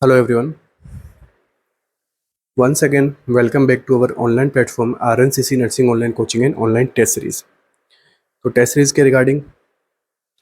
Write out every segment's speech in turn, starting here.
Hello everyone. Once again, welcome back to our online platform RNCC Nursing Online Coaching and Online Test Series. तो test series के regarding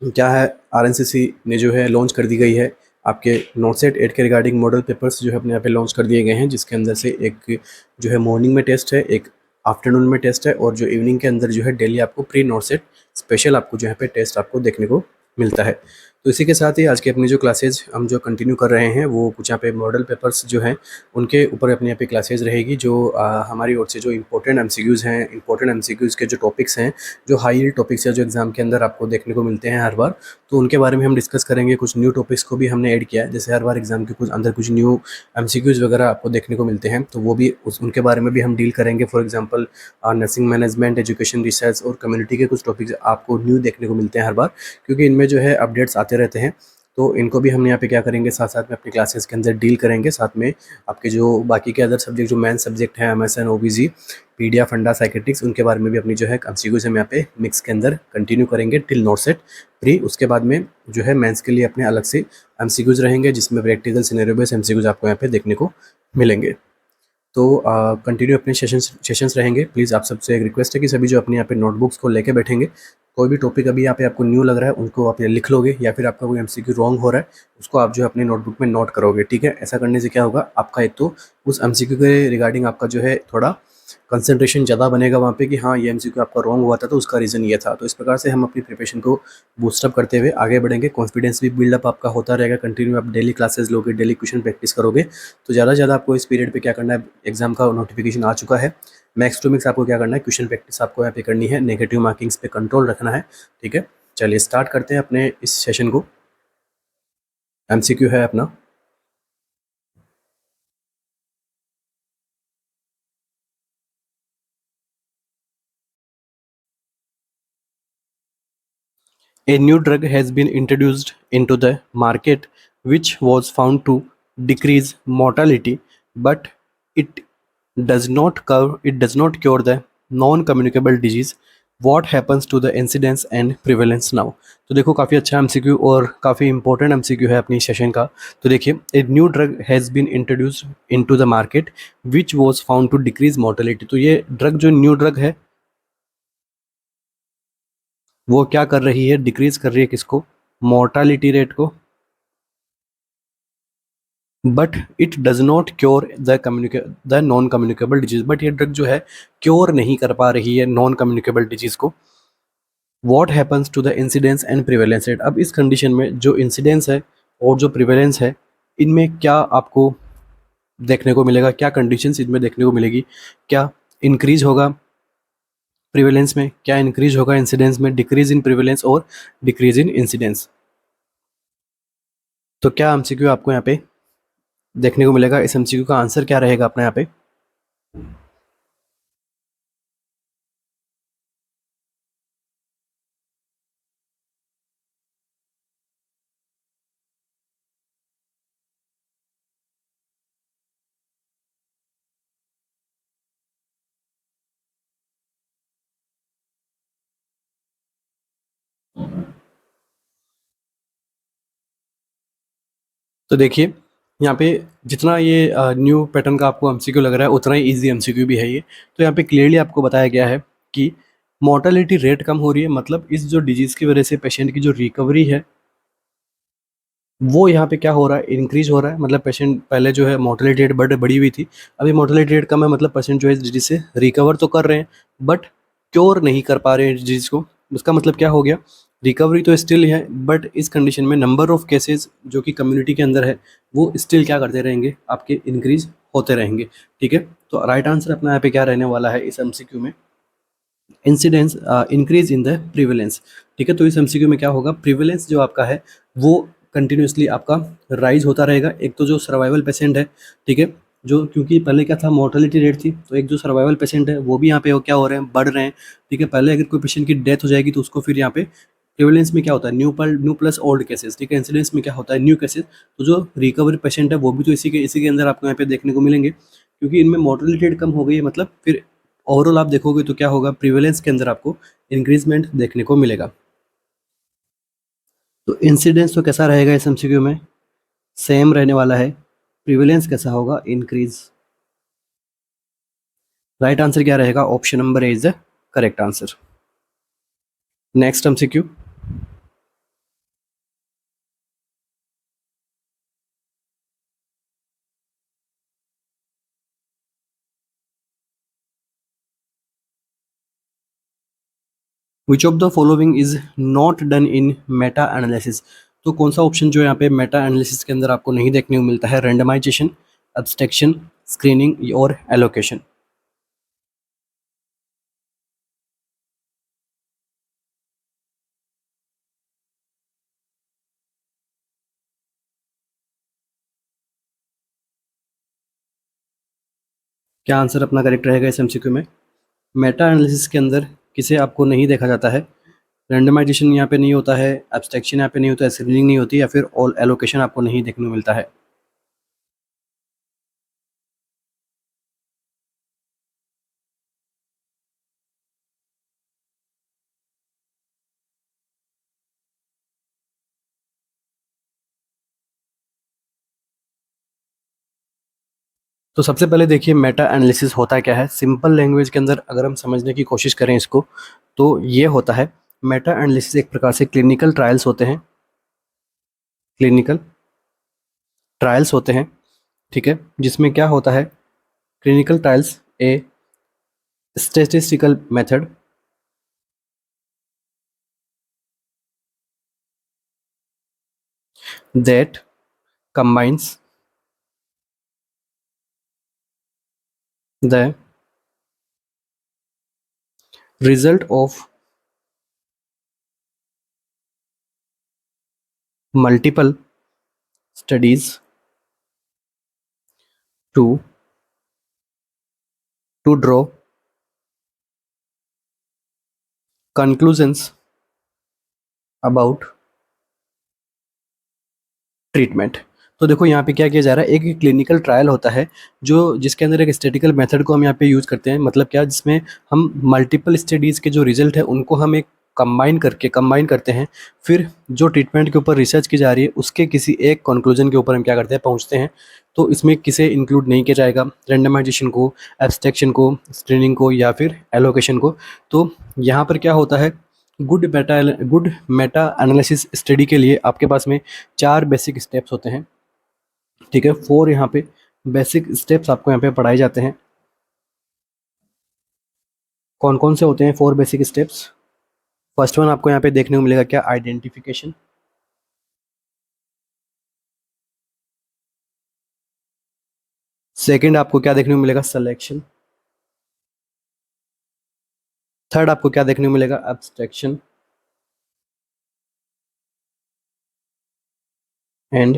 क्या है, आरएनसीसी ने जो है लॉन्च कर दी गई है आपके नोट सेट 8 के रिगार्डिंग मॉडल पेपर्स जो है अपने यहाँ पे लॉन्च कर दिए गए हैं, जिसके अंदर से एक जो है मॉर्निंग में टेस्ट है, एक आफ्टरनून में टेस्ट है और जो इवनिंग के अंदर जो है डेली आपको प्री नोट सेट स्पेशल आपको जो यहाँ पे टेस्ट आपको देखने को मिलता है। तो इसी के साथ ही आज की अपनी जो क्लासेज हम जो कंटिन्यू कर रहे हैं वो कुछ यहाँ पे मॉडल पेपर्स जो हैं उनके ऊपर अपनी यहाँ पे क्लासेज रहेगी, जो हमारी ओर से जो इंपॉर्टेंट एमसीक्यूज़ हैं, इंपॉर्टेंट एमसीक्यूज़ के जो टॉपिक्स हैं, जो हाई यील्ड टॉपिक्स है जो एग्जाम के अंदर आपको देखने को मिलते हैं हर बार, तो उनके बारे में हम डिस्कस करेंगे। कुछ न्यू टॉपिक्स को भी हमने ऐड किया है, जैसे हर बार एग्जाम के कुछ अंदर कुछ न्यू एमसीक्यूज़ वगैरह आपको देखने को मिलते हैं, तो वो भी उनके बारे में भी हम डील करेंगे। For example nursing management, education research और कम्युनिटी के कुछ टॉपिक्स आपको न्यू देखने को मिलते हैं हर बार, क्योंकि इनमें जो है अपडेट्स आते रहते हैं। तो इनको भी हम यहाँ पे क्या करेंगे, साथ साथ में अपनी क्लासेस के अंदर डील करेंगे। साथ में आपके जो बाकी के अदर सब्जेक्ट जो मेन सब्जेक्ट हैं, एमएसएन, ओबीजी, पीडिया, फंडा, साइकेट्रिक्स, उनके बारे में भी अपनी जो है एमसीक्यूज़ हम यहाँ पे मिक्स के अंदर कंटिन्यू करेंगे टिल नोट सेट प्री। उसके बाद में जो है मेंस के लिए अपने अलग से एमसीक्यूज़ रहेंगे, जिसमें प्रैक्टिकल सिनेरियो बेस्ड एमसीक्यूज़ आपको यहाँ पे देखने को मिलेंगे। तो कंटिन्यू अपने सेशंस रहेंगे। प्लीज़ आप सबसे एक रिक्वेस्ट है कि सभी जो अपने यहाँ पे नोटबुक्स को लेके बैठेंगे, कोई भी टॉपिक अभी यहाँ पे आपको न्यू लग रहा है उनको आप लिख लोगे, या फिर आपका कोई एमसीक्यू रॉन्ग हो रहा है उसको आप जो है अपने नोटबुक में नोट करोगे, ठीक है। ऐसा करने से क्या होगा, आपका एक तो उस एमसीक्यू के रिगार्डिंग आपका जो है थोड़ा कंसंट्रेशन ज़्यादा बनेगा वहाँ पे कि हाँ ये एमसीक्यू आपका रॉन्ग हुआ था तो उसका रीज़न ये था। तो इस प्रकार से हम अपनी प्रिपरेशन को बूस्टअप करते हुए आगे बढ़ेंगे। कॉन्फिडेंस भी बिल्डअप आपका होता रहेगा, कंटिन्यू आप डेली क्लासेस लोगे, डेली क्वेश्चन प्रैक्टिस करोगे, तो ज़्यादा से ज़्यादा आपको इस पीरियड पे क्या करना है, एग्जाम का नोटिफिकेशन आ चुका है, मैक्स टू मैक्स आपको क्या करना है, क्वेश्चन प्रैक्टिस आपको यहाँ पे करनी है, नेगेटिव मार्किंग्स पे कंट्रोल रखना है, ठीक है। चलिए स्टार्ट करते हैं अपने इस सेशन को। एमसीक्यू है अपना, a new drug has been introduced into the market which was found to decrease mortality, but it does not cure the non-communicable disease. What happens to the incidence and prevalence now? तो देखो काफ़ी अच्छा MCQ और काफ़ी important MCQ है अपनी session का। तो देखिए, a new drug has been introduced into the market which was found to decrease mortality. तो ये ड्रग जो न्यू ड्रग है वो क्या कर रही है, डिक्रीज कर रही है किसको, मोर्टालिटी रेट को, but it does not cure the non communicable disease. बट ये ड्रग जो है क्योर नहीं कर पा रही है नॉन कम्युनिकेबल डिजीज को। What happens to the incidence and prevalence rate. अब इस कंडीशन में जो इंसिडेंस है और जो प्रिवेलेंस है, इनमें क्या आपको देखने को मिलेगा, क्या कंडीशंस इनमें देखने को मिलेगी, क्या इंक्रीज होगा प्रिवेलेंस में, क्या इंक्रीज होगा इंसिडेंस में, डिक्रीज इन प्रिवेलेंस और डिक्रीज इन इंसिडेंस। तो क्या एमसीक्यू आपको यहाँ पे देखने को मिलेगा, इस एमसीक्यू का आंसर क्या रहेगा अपना यहाँ पे। तो देखिए यहाँ पे जितना ये न्यू पैटर्न का आपको एमसीक्यू लग रहा है उतना ही इजी एमसीक्यू भी है ये। तो यहाँ पे क्लियरली आपको बताया गया है कि मोर्टेलिटी रेट कम हो रही है, मतलब इस जो डिजीज़ की वजह से पेशेंट की जो रिकवरी है वो यहाँ पे क्या हो रहा है, इंक्रीज हो रहा है। मतलब पेशेंट पहले जो है मोर्टेलिटी रेट बड़ी हुई थी, अभी मोर्टेलिटी रेट कम है, मतलब पेशेंट जो है इस डिजीज से रिकवर तो कर रहे हैं बट क्योर नहीं कर पा रहे हैं इस डिजीज़ को। उसका मतलब क्या हो गया, रिकवरी तो स्टिल है बट इस कंडीशन में नंबर ऑफ केसेस जो कि कम्युनिटी के अंदर है वो स्टिल क्या करते रहेंगे, आपके इंक्रीज होते रहेंगे, ठीक है। तो राइट आंसर अपना यहाँ पे क्या रहने वाला है इस एमसीक्यू में, incidence increase in the prevalence, ठीक है। तो इस एमसीक्यू में क्या होगा, प्रिवेलेंस जो आपका है वो कंटिन्यूसली आपका राइज होता रहेगा। एक तो जो सर्वाइवल पेशेंट है, ठीक है, जो क्योंकि पहले क्या था मोर्टेलिटी रेट थी, तो एक जो सर्वाइवल पेशेंट है वो भी यहाँ पे क्या हो रहे हैं, बढ़ रहे हैं, ठीक है। पहले अगर कोई पेशेंट की डेथ हो जाएगी तो उसको फिर यहाँ पे प्रिवेलेंस में क्या होता है, न्यू प्लस ओल्ड केसेस, ठीक है। इंसिडेंस में क्या होता है, न्यू केसेस। तो जो रिकवरी पेशेंट है वो भी तो इसी के अंदर आपको यहाँ पे देखने को मिलेंगे, क्योंकि इनमें मोर्टेलिटी रेट कम हो गई है, मतलब फिर ओवरऑल आप देखोगे तो क्या होगा, प्रिवेलेंस के अंदर आपको इंक्रीजमेंट देखने को मिलेगा। तो इंसिडेंस तो कैसा रहेगा इस एमसीक्यू में, सेम रहने वाला है, प्रिवेलेंस कैसा होगा, इंक्रीज। राइट आंसर क्या रहेगा, option number A is the correct answer. Next MCQ, which of the following is not done in Meta analysis. तो कौन सा ऑप्शन जो यहाँ पे मेटा एनालिसिस के अंदर आपको नहीं देखने को मिलता है, रेंडमाइजेशन, एब्स्ट्रैक्शन, स्क्रीनिंग और एलोकेशन। क्या आंसर अपना करेक्ट रहेगा इस एमसीक्यू में? मेटा एनालिसिस के अंदर किसे आपको नहीं देखा जाता है, रेंडमाइजेशन यहाँ पे नहीं होता है, एब्स्ट्रैक्शन यहाँ पे नहीं होता है, स्क्रीनिंग नहीं होती, या फिर ऑल एलोकेशन आपको नहीं देखने को मिलता है। तो सबसे पहले देखिए मेटा एनालिसिस होता क्या है, सिंपल लैंग्वेज के अंदर अगर हम समझने की कोशिश करें इसको, तो ये होता है, मेटा एनालिसिस एक प्रकार से क्लिनिकल ट्रायल्स होते हैं, क्लिनिकल ट्रायल्स होते हैं, ठीक है, जिसमें क्या होता है, clinical trials A statistical method that combines the result of multiple studies to draw conclusions about treatment. तो देखो यहाँ पे क्या किया जा रहा है, एक क्लिनिकल ट्रायल होता है जो जिसके अंदर एक स्टैटिकल मेथड को हम यहाँ पे यूज़ करते हैं, मतलब क्या, जिसमें हम मल्टीपल स्टडीज़ के जो रिजल्ट है उनको हम एक कंबाइन करते हैं, फिर जो ट्रीटमेंट के ऊपर रिसर्च की जा रही है उसके किसी एक कंक्लूजन के ऊपर हम क्या करते हैं, पहुँचते हैं। तो इसमें किसे इंक्लूड नहीं किया जाएगा, रेंडमाइजेशन को, एब्स्ट्रैक्शन को, स्क्रीनिंग को या फिर एलोकेशन को। तो यहाँ पर क्या होता है, गुड मेटा एनालिसिस स्टडी के लिए आपके पास में 4 बेसिक स्टेप्स होते हैं, ठीक है, 4 यहाँ पे बेसिक स्टेप्स आपको यहाँ पे पढ़ाए जाते हैं। कौन कौन से होते हैं 4 बेसिक स्टेप्स? फर्स्ट वन आपको यहाँ पे देखने को मिलेगा क्या, आइडेंटिफिकेशन। सेकंड आपको क्या देखने को मिलेगा, सिलेक्शन। थर्ड आपको क्या देखने को मिलेगा, एब्स्ट्रैक्शन। एंड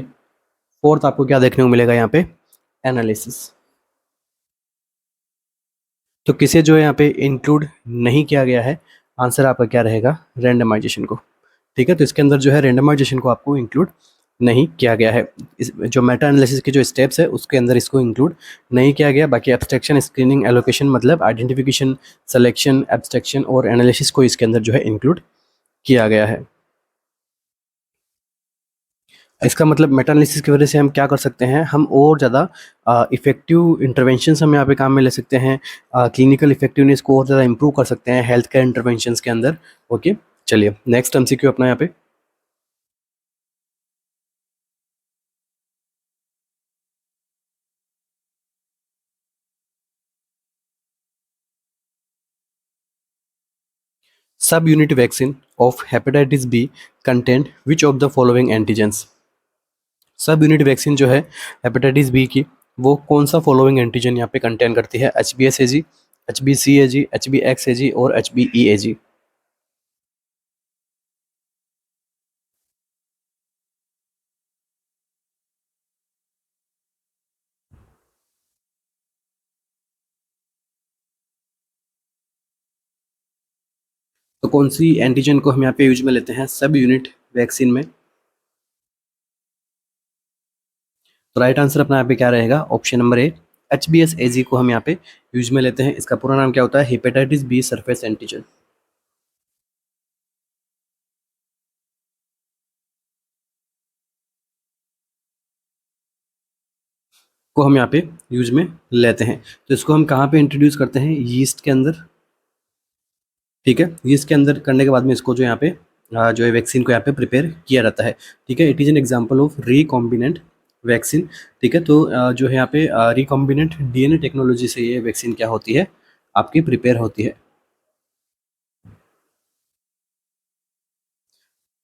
फोर्थ आपको क्या देखने को मिलेगा यहाँ पे, एनालिसिस। तो किसे जो है यहाँ पे इंक्लूड नहीं किया गया है, आंसर आपका क्या रहेगा, रैंडमाइजेशन को, ठीक है। तो इसके अंदर जो है रैंडमाइजेशन को आपको इंक्लूड नहीं किया गया है, इस जो मेटा एनालिसिस के जो स्टेप्स है उसके अंदर इसको इंक्लूड नहीं किया गया। बाकी एब्स्ट्रैक्शन, स्क्रीनिंग, एलोकेशन मतलब आइडेंटिफिकेशन, सिलेक्शन, एब्स्ट्रैक्शन और एनालिसिस को इसके अंदर जो है इंक्लूड किया गया है। इसका मतलब मेटा एनालिसिस की वजह से हम क्या कर सकते हैं, हम और ज़्यादा इफ़ेक्टिव इंटरवेंशंस हम यहाँ पे काम में ले सकते हैं, क्लिनिकल इफेक्टिवनेस को और ज़्यादा इंप्रूव कर सकते हैं हेल्थ केयर इंटरवेंशंस के अंदर। ओके, चलिए नेक्स्ट एमसीक्यू अपना यहाँ पे, सब unit vaccine of hepatitis B content which of the following antigens. सब यूनिट वैक्सीन जो है हेपेटाइटिस बी की, वो कौन सा फॉलोइंग एंटीजन यहाँ पे कंटेन करती है, H B S A G, H B C A G, H B X A G और एच बी ई ए जी। तो कौन सी एंटीजन को हम यहाँ पे यूज में लेते हैं सब यूनिट वैक्सीन में? तो राइट आंसर अपना यहाँ पे क्या रहेगा, option number A, H B S A G को हम यहाँ पे यूज में लेते हैं। इसका पूरा नाम क्या होता है, हेपेटाइटिस बी सरफेस एंटीजन। को हम यहाँ पे यूज में लेते हैं। तो इसको हम कहाँ पे इंट्रोड्यूस करते हैं, यीस्ट के अंदर, ठीक है। यीस्ट के अंदर करने के बाद में इसको जो यहाँ पे जो है वैक्सीन को यहाँ पे प्रिपेयर किया जाता है, ठीक है। It is an example of recombinant vaccine, ठीक है। तो जो है यहाँ पे रिकॉम्बिनेंट डीएनए टेक्नोलॉजी से ये वैक्सीन क्या होती है, आपकी प्रिपेयर होती है।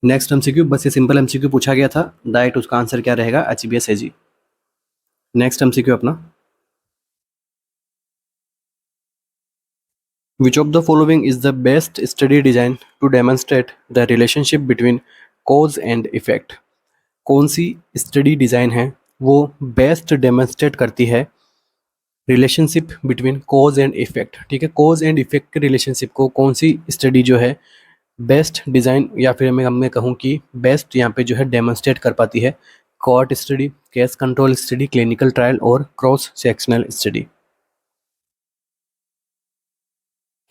नेक्स्ट एमसीक्यू, बस ये सिंपल एमसीक्यू पूछा गया था, डायरेक्ट उसका आंसर क्या रहेगा, एचबीएस एजी। नेक्स्ट एमसीक्यू अपना, which of the following is the best study design to demonstrate the relationship between cause and effect? कौन सी स्टडी डिज़ाइन है वो बेस्ट डेमोन्स्ट्रेट करती है relationship between cause and effect, ठीक है। कॉज एंड इफेक्ट के रिलेशनशिप को कौन सी स्टडी जो है बेस्ट डिज़ाइन, या फिर मैं कहूँ कि बेस्ट यहाँ पे जो है डेमोन्स्ट्रेट कर पाती है, cohort study, case control study, clinical trial और क्रॉस सेक्शनल स्टडी।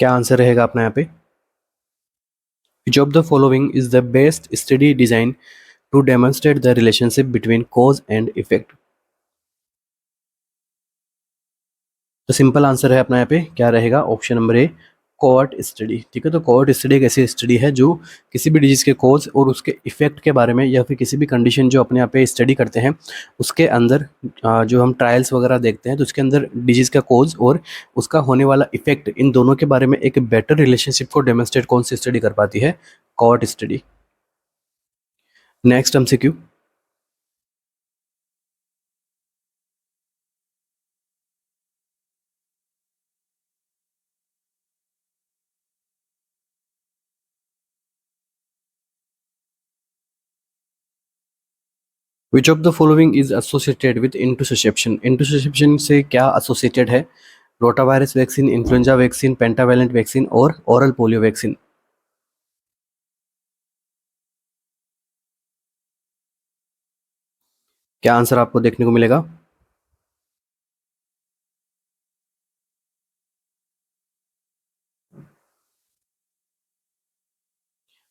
क्या आंसर रहेगा अपना यहाँ पे, which of the following is the best study design to demonstrate the relationship between cause and effect? तो सिंपल आंसर है अपना यहाँ पे क्या रहेगा, ऑप्शन नंबर ए, कोहॉर्ट स्टडी, ठीक है। तो कोहॉर्ट स्टडी एक ऐसी स्टडी है जो किसी भी डिजीज के कोज और उसके इफेक्ट के बारे में, या फिर किसी भी कंडीशन जो अपने यहाँ पे स्टडी करते हैं उसके अंदर जो हम ट्रायल्स वगैरह देखते हैं तो उसके अंदर डिजीज का कोज और उसका होने वाला इफेक्ट, इन दोनों के बारे में एक बेटर रिलेशनशिप को डेमोन्स्ट्रेट कौन सी स्टडी कर पाती है, cohort study. Next MCQ, which of the following is associated with intussusception? Intussusception से क्या एसोसिएटेड है, rota virus vaccine, influenza vaccine, pentavalent vaccine और ओरल पोलियो वैक्सीन। क्या आंसर आपको देखने को मिलेगा,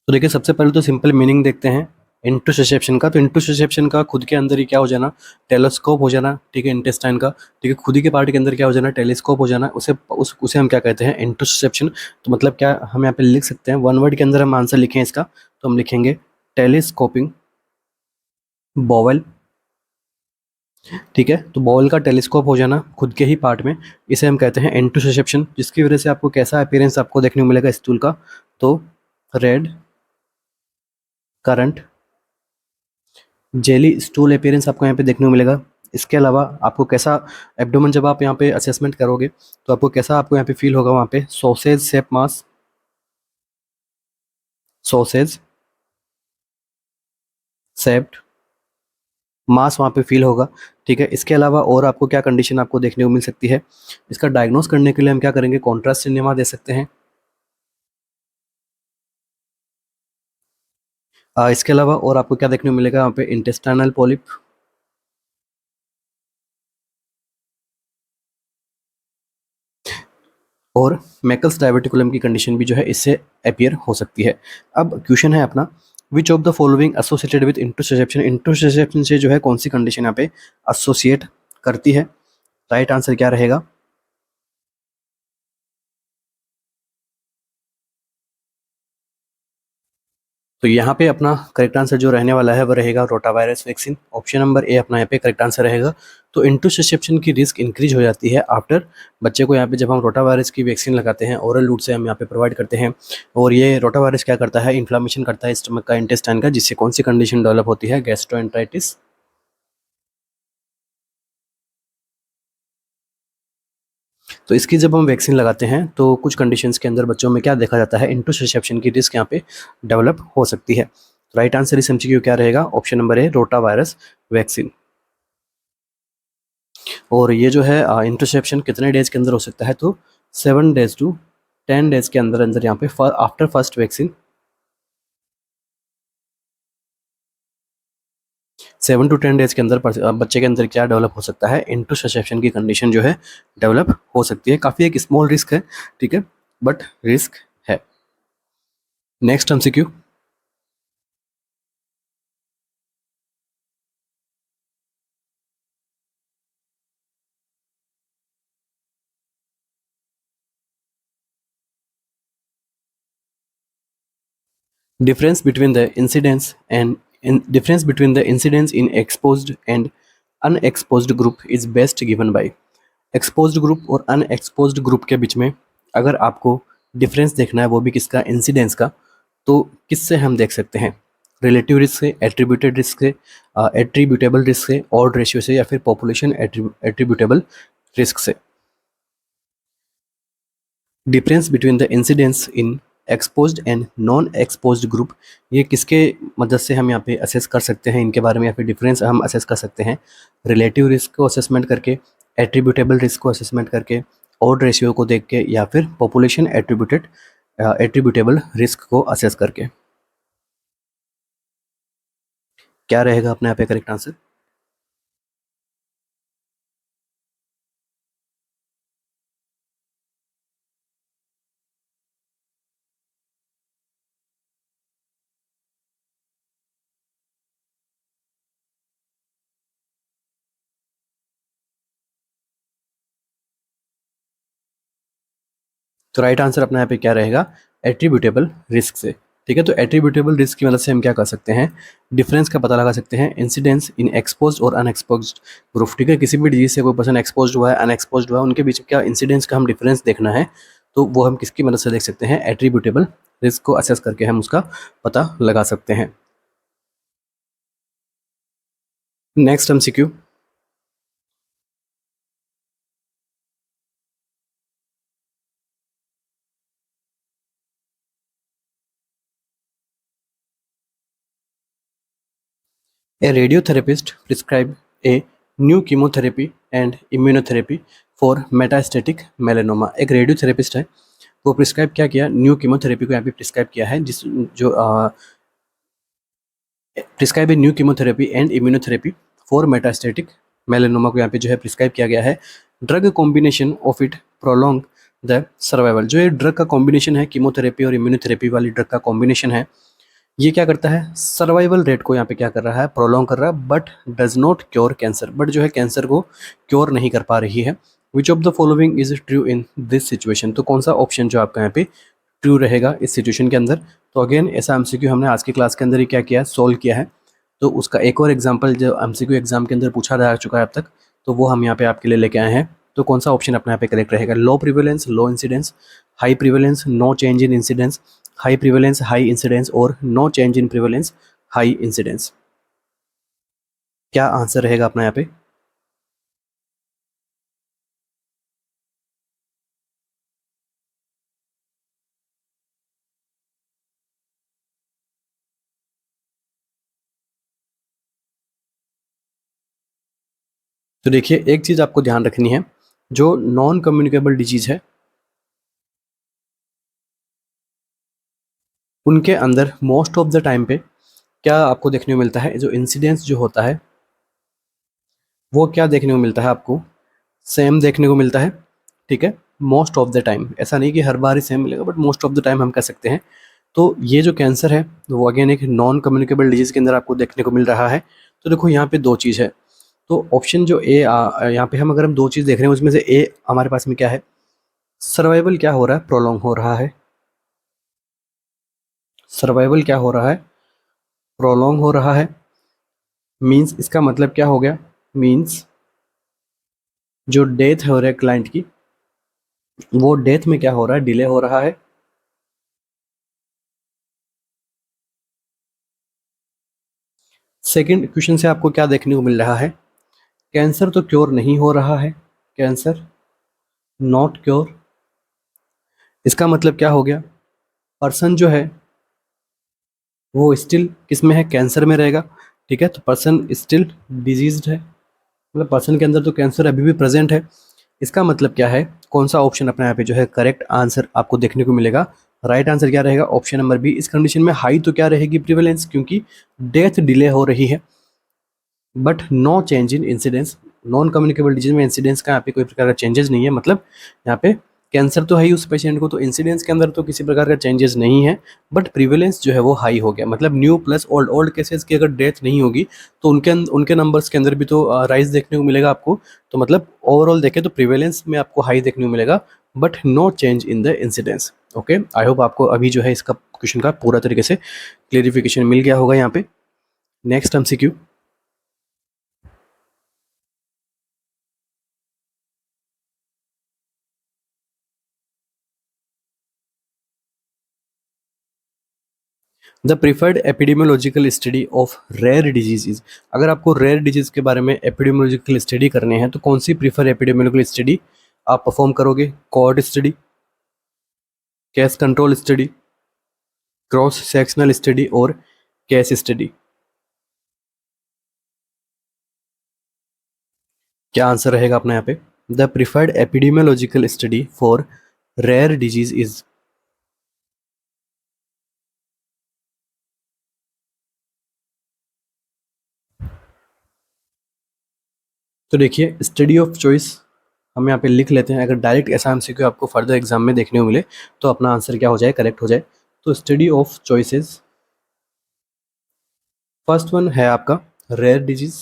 तो देखिए सबसे पहले तो सिंपल मीनिंग देखते हैं इंटुसिसेप्शन का। तो इंटुसिसेप्शन का खुद के अंदर ही क्या हो जाना, टेलोस्कोप हो जाना, ठीक है, इंटेस्टाइन का, ठीक है, खुद ही के पार्ट के अंदर क्या हो जाना, टेलीस्कोप हो जाना, उसे हम क्या कहते हैं, इंटुसिसेप्शन। तो मतलब क्या हम यहाँ पे लिख सकते हैं, वन वर्ड के अंदर हम आंसर लिखें इसका, तो हम लिखेंगे टेलीस्कोपिंग बॉवल, ठीक है। तो बॉल का टेलीस्कोप हो जाना खुद के ही पार्ट में, इसे हम कहते हैं इंटुसिसेप्शन, जिसकी वजह से आपको कैसा अपीयरेंस आपको देखने को मिलेगा स्टूल का, तो red currant jelly stool appearance आपको यहाँ पे देखने को मिलेगा। इसके अलावा आपको कैसा एब्डोमेन, जब आप यहाँ पे असेसमेंट करोगे तो आपको कैसा आपको यहाँ पे फील होगा, वहाँ पे सॉसेज शेप मास, सॉसेज शेप्ड मास वहाँ पे फील होगा, ठीक है। इसके अलावा और आपको क्या कंडीशन आपको देखने को मिल सकती है, इसका डायग्नोस करने के लिए हम क्या करेंगे, कॉन्ट्रास्ट सिनेमा दे सकते हैं। इसके अलावा और आपको क्या देखने को मिलेगा, यहाँ पे इंटेस्टाइनल पॉलिप और मैकल्स डायवर्टिकुलम की कंडीशन भी जो है इससे अपीयर हो सकती है। अब क्वेश्चन है अपना, which of the following associated with interception? Interception से जो है कौन सी कंडीशन यहाँ पे एसोसिएट करती है, राइट आंसर क्या रहेगा, तो यहाँ पे अपना करेक्ट आंसर जो रहने वाला है वो रहेगा रोटावायरस वैक्सीन, ऑप्शन नंबर ए अपना यहाँ पे करेक्ट आंसर रहेगा। तो इंटरसेप्शन की रिस्क इंक्रीज हो जाती है आफ्टर बच्चे को यहाँ पे जब हम रोटावायरस की वैक्सीन लगाते हैं, ओरल रूट से हम यहाँ पे प्रोवाइड करते हैं, और ये रोटावायरस क्या करता है, इन्फ्लामेशन करता है स्टमक का, इंटेस्टाइन का, जिससे कौन सी कंडीशन डेवलप होती है, गैस्ट्रोएंटराइटिस। तो इसकी जब हम वैक्सीन लगाते हैं तो कुछ कंडीशंस के अंदर बच्चों में क्या देखा जाता है, इंटरसेप्शन की रिस्क यहाँ पे डेवलप हो सकती है। राइट आंसर इस एमसीक्यू क्या रहेगा, ऑप्शन नंबर ए रोटा वायरस वैक्सीन। और ये जो है इंटरसेप्शन कितने डेज के अंदर हो सकता है, तो 7 days to 10 days के अंदर अंदर यहाँ पे after first vaccine 7 to 10 days के अंदर बच्चे के अंदर क्या डेवलप हो सकता है, इंटरसेप्शन की कंडीशन जो है डेवलप हो सकती है। काफ़ी एक स्मॉल रिस्क है, ठीक है, बट रिस्क है। Next MCQ, Difference between the incidence and difference between the incidence in exposed and unexposed group is best given by। Exposed group और अनएक्सपोज्ड ग्रुप के बीच में अगर आपको डिफरेंस देखना है, वो भी किसका, इंसिडेंस का, तो किससे हम देख सकते हैं, रिलेटिव रिस्क से, एट्रीब्यूटेड रिस्क से, एट्रीब्यूटेबल रिस्क से, ऑड रेशियो से, या फिर पॉपुलेशन एट्रीब्यूटेबल रिस्क से। Difference between the incidence in exposed and non exposed group, ये किसके मदद से हम यहाँ पे असेस कर सकते हैं इनके बारे में, या फिर डिफरेंस हम असेस कर सकते हैं, रिलेटिव रिस्क को असेसमेंट करके, एट्रीब्यूटेबल रिस्क को असेसमेंट करके, ऑड रेशियो को देख के, या फिर पॉपुलेशन एट्रीब्यूटेबल रिस्क को असेस करके। क्या रहेगा अपने यहाँ पे करेक्ट आंसर? तो राइट आंसर अपने यहाँ पे क्या रहेगा, एट्रीब्यूटेबल रिस्क से। ठीक है, तो एट्रीब्यूटेबल रिस्क की मदद से हम क्या कर सकते हैं, डिफरेंस का पता लगा सकते हैं इंसिडेंस इन एक्सपोज्ड और अनएक्सपोज्ड ग्रुप। ठीक है, किसी भी डिजीज से कोई पर्सन एक्सपोज्ड हुआ है, अनएक्सपोज्ड हुआ है, उनके बीच क्या इंसिडेंस का हम डिफरेंस देखना है, तो वो हम किसकी मदद से देख सकते हैं, एट्रीब्यूटेबल रिस्क को असेस करके हम उसका पता लगा सकते हैं। Next MCQ, A radiotherapist prescribed a new chemotherapy and immunotherapy for metastatic melanoma। एक रेडियोथेरेपिस्ट है, वो प्रिस्क्राइब क्या किया, न्यू कीमोथेरेपी को यहाँ पे प्रिस्क्राइब किया है, जिस जो prescribe a new chemotherapy and immunotherapy for metastatic melanoma को यहाँ पे जो है प्रिस्क्राइब किया गया है। Drug combination of it prolong the survival. जो ये ड्रग का कॉम्बिनेशन है, कीमोथेरेपी और इम्यूनोथेरेपी वाली ड्रग का कॉम्बिनेशन है, ये क्या करता है, सर्वाइवल रेट को यहाँ पे क्या कर रहा है, प्रोलॉन्ग कर रहा है, but does not cure cancer. But जो है कैंसर को क्योर नहीं कर पा रही है। विच of the following is true in this situation. तो कौन सा ऑप्शन जो आपका यहाँ पे ट्रू रहेगा इस सिचुएशन के अंदर। तो अगेन ऐसा एमसीक्यू हमने आज की क्लास के अंदर ही क्या किया है, सोल्व किया है। तो उसका एक और एग्जाम्पल जो एमसीक्यू एग्जाम के अंदर पूछा जा चुका है अब तक, तो वो हम यहाँ पे आपके लिए लेके आए हैं। तो कौन सा ऑप्शन अपने यहाँ पे करेक्ट रहेगा, low prevalence low incidence, high prevalence no change in incidence, high prevalence high incidence, और no change in prevalence high incidence. क्या आंसर रहेगा अपना यहाँ पे? तो देखिए, एक चीज आपको ध्यान रखनी है, जो नॉन कम्युनिकेबल डिजीज है उनके अंदर मोस्ट ऑफ द टाइम पे क्या आपको देखने को मिलता है, जो इंसिडेंस जो होता है वो क्या देखने को मिलता है आपको, सेम देखने को मिलता है। ठीक है, मोस्ट ऑफ द टाइम, ऐसा नहीं कि हर बार ही सेम मिलेगा, but most of the time हम कह सकते हैं। तो ये जो कैंसर है वो अगेन एक नॉन कम्युनिकेबल डिजीज के अंदर आपको देखने को मिल रहा है। तो देखो यहाँ पे दो चीज़ है, तो ऑप्शन जो ए यहाँ पे हम अगर हम दो चीज़ देख रहे हैं, उसमें से ए हमारे पास में क्या है, सर्वाइवल क्या हो रहा है, प्रोलॉन्ग हो रहा है। सर्वाइवल क्या हो रहा है, प्रोलॉन्ग हो रहा है। मीन्स इसका मतलब क्या हो गया, मीन्स जो डेथ हो रहा है क्लाइंट की, वो डेथ में क्या हो रहा है, डिले हो रहा है। सेकंड क्वेश्चन से आपको क्या देखने को मिल रहा है, कैंसर तो क्योर नहीं हो रहा है, कैंसर नॉट क्योर। इसका मतलब क्या हो गया, पर्सन जो है वो स्टिल किस में है, कैंसर में रहेगा। ठीक है, तो पर्सन स्टिल डिजीज्ड है, मतलब पर्सन के अंदर तो कैंसर अभी भी प्रेजेंट है। इसका मतलब क्या है, कौन सा ऑप्शन अपने यहाँ पे जो है करेक्ट आंसर आपको देखने को मिलेगा, राइट आंसर क्या रहेगा, ऑप्शन नंबर बी। इस कंडीशन में हाई तो क्या रहेगी, प्रिवेलेंस, क्योंकि डेथ डिले हो रही है, but no change in incidence. Non communicable disease में इंसिडेंस का यहाँ पे कोई प्रकार का चेंजेस नहीं है, मतलब यहाँ पे कैंसर तो है ही उस पेशेंट को, तो इंसिडेंस के अंदर तो किसी प्रकार का चेंजेस नहीं है, बट प्रिवेलेंस जो है वो हाई हो गया। मतलब new plus old, old cases की अगर डेथ नहीं होगी तो उनके नंबर्स के अंदर भी तो राइज देखने को मिलेगा आपको। तो मतलब ओवरऑल देखें तो प्रिवेलेंस में आपको हाई देखने को मिलेगा, but no change in the incidence. Okay, I hope आपको अभी जो है इसका क्वेश्चन का पूरा तरीके से क्लियरिफिकेशन मिल गया होगा यहाँ पे। Next MCQ, the preferred epidemiological study of rare disease. अगर आपको रेयर डिजीज के बारे में एपिडेमियोलॉजिकल स्टडी करने हैं तो कौन सी प्रिफर एपिडेमियोलॉजिकल स्टडी आप परफॉर्म करोगे? Cohort study, case control study, cross sectional study और केस स्टडी। क्या आंसर रहेगा अपना यहाँ पे? The preferred epidemiological study for rare disease is, तो देखिए स्टडी ऑफ चॉइस हम यहाँ पे लिख लेते हैं। अगर डायरेक्ट ऐसा एमसीक्यू आपको फर्दर एग्जाम में देखने को मिले तो अपना आंसर क्या हो जाए, करेक्ट हो जाए। तो study of choices, first one है आपका रेयर डिजीज।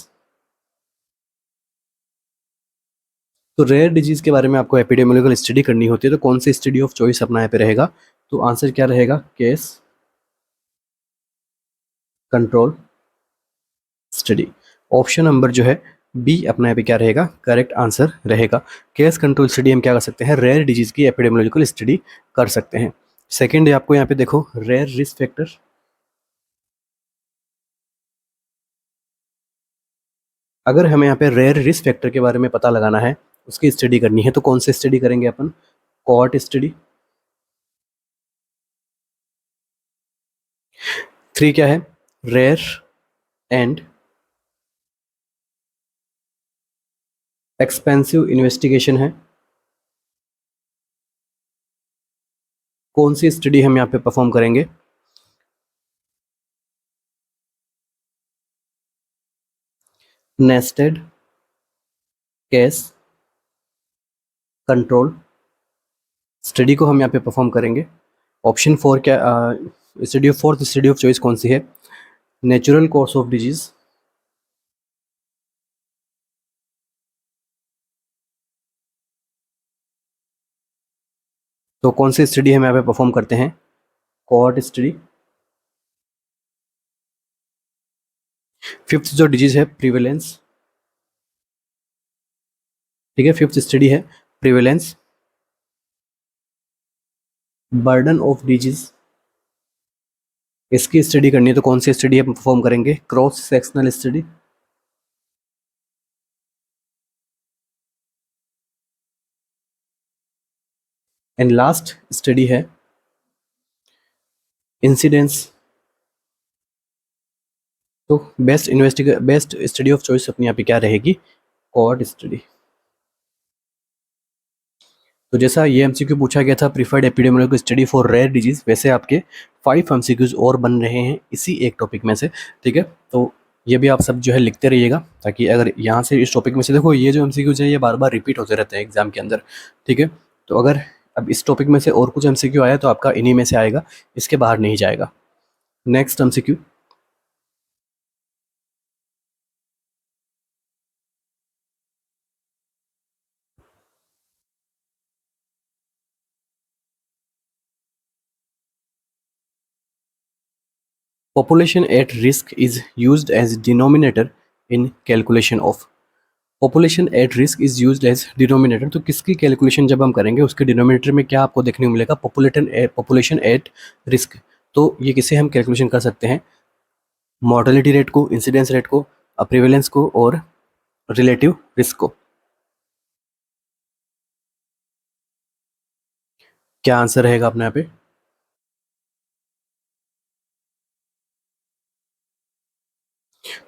तो रेयर डिजीज के बारे में आपको एपिडेमियोलॉजिकल स्टडी करनी होती है तो कौन सी स्टडी ऑफ चॉइस अपना यहाँ पे रहेगा? तो आंसर क्या रहेगा? Case control study. Option number जो है बी अपना यहाँ पे क्या रहेगा, करेक्ट आंसर रहेगा। केस कंट्रोल स्टडी हम क्या कर सकते हैं, रेयर डिजीज की एपिडेमियोलॉजिकल स्टडी कर सकते हैं। सेकेंड है आपको यहाँ पे देखो रेयर रिस्क फैक्टर। अगर हमें यहाँ पे रेयर रिस्क फैक्टर के बारे में पता लगाना है, उसकी स्टडी करनी है तो कौन सी स्टडी करेंगे अपन? Court study. थ्री क्या है? रेयर एंड एक्सपेंसिव इन्वेस्टिगेशन है। कौन सी स्टडी हम यहाँ पे परफॉर्म करेंगे? नेस्टेड केस कंट्रोल स्टडी को हम यहाँ पे परफॉर्म करेंगे। ऑप्शन फोर क्या, study of fourth study of choice कौन सी है? Natural course of disease. तो कौन सी स्टडी हम यहाँ पे परफॉर्म करते हैं? Cohort study. फिफ्थ जो डिजीज है प्रिवेलेंस, ठीक है, फिफ्थ स्टडी है प्रिवेलेंस। बर्डन ऑफ डिजीज, इसकी स्टडी करनी है तो कौन सी स्टडी हम परफॉर्म करेंगे? Cross sectional study. And last study है इंसिडेंस। तो बेस्ट स्टडी ऑफ चॉइस अपनी यहाँ पे क्या रहेगी? Cohort study. तो जैसा ये एमसीक्यू पूछा गया था preferred epidemiological study for rare disease, वैसे आपके 5 एमसीक्यूज और बन रहे हैं इसी एक टॉपिक में से, ठीक है। तो ये भी आप सब जो है लिखते रहिएगा ताकि अगर यहाँ से इस टॉपिक में से देखो ये जो एमसीक्यूज है ये बार बार रिपीट होते रहते हैं एग्जाम के अंदर, ठीक है। तो अगर अब इस टॉपिक में से और कुछ एमसीक्यू आया तो आपका इन्हीं में से आएगा, इसके बाहर नहीं जाएगा। Next MCQ, population at risk is used as denominator in calculation of। Population at risk is used as denominator, तो किसकी कैलकुलेशन जब हम करेंगे उसके डिनोमिनेटर में क्या आपको देखने को मिलेगा? Population at risk. तो ये किसे हम कैलकुलेशन कर सकते हैं? मॉर्टेलिटी रेट को, इंसिडेंस रेट को, प्रिवेलेंस को और रिलेटिव रिस्क को। क्या आंसर रहेगा अपने यहाँ पे?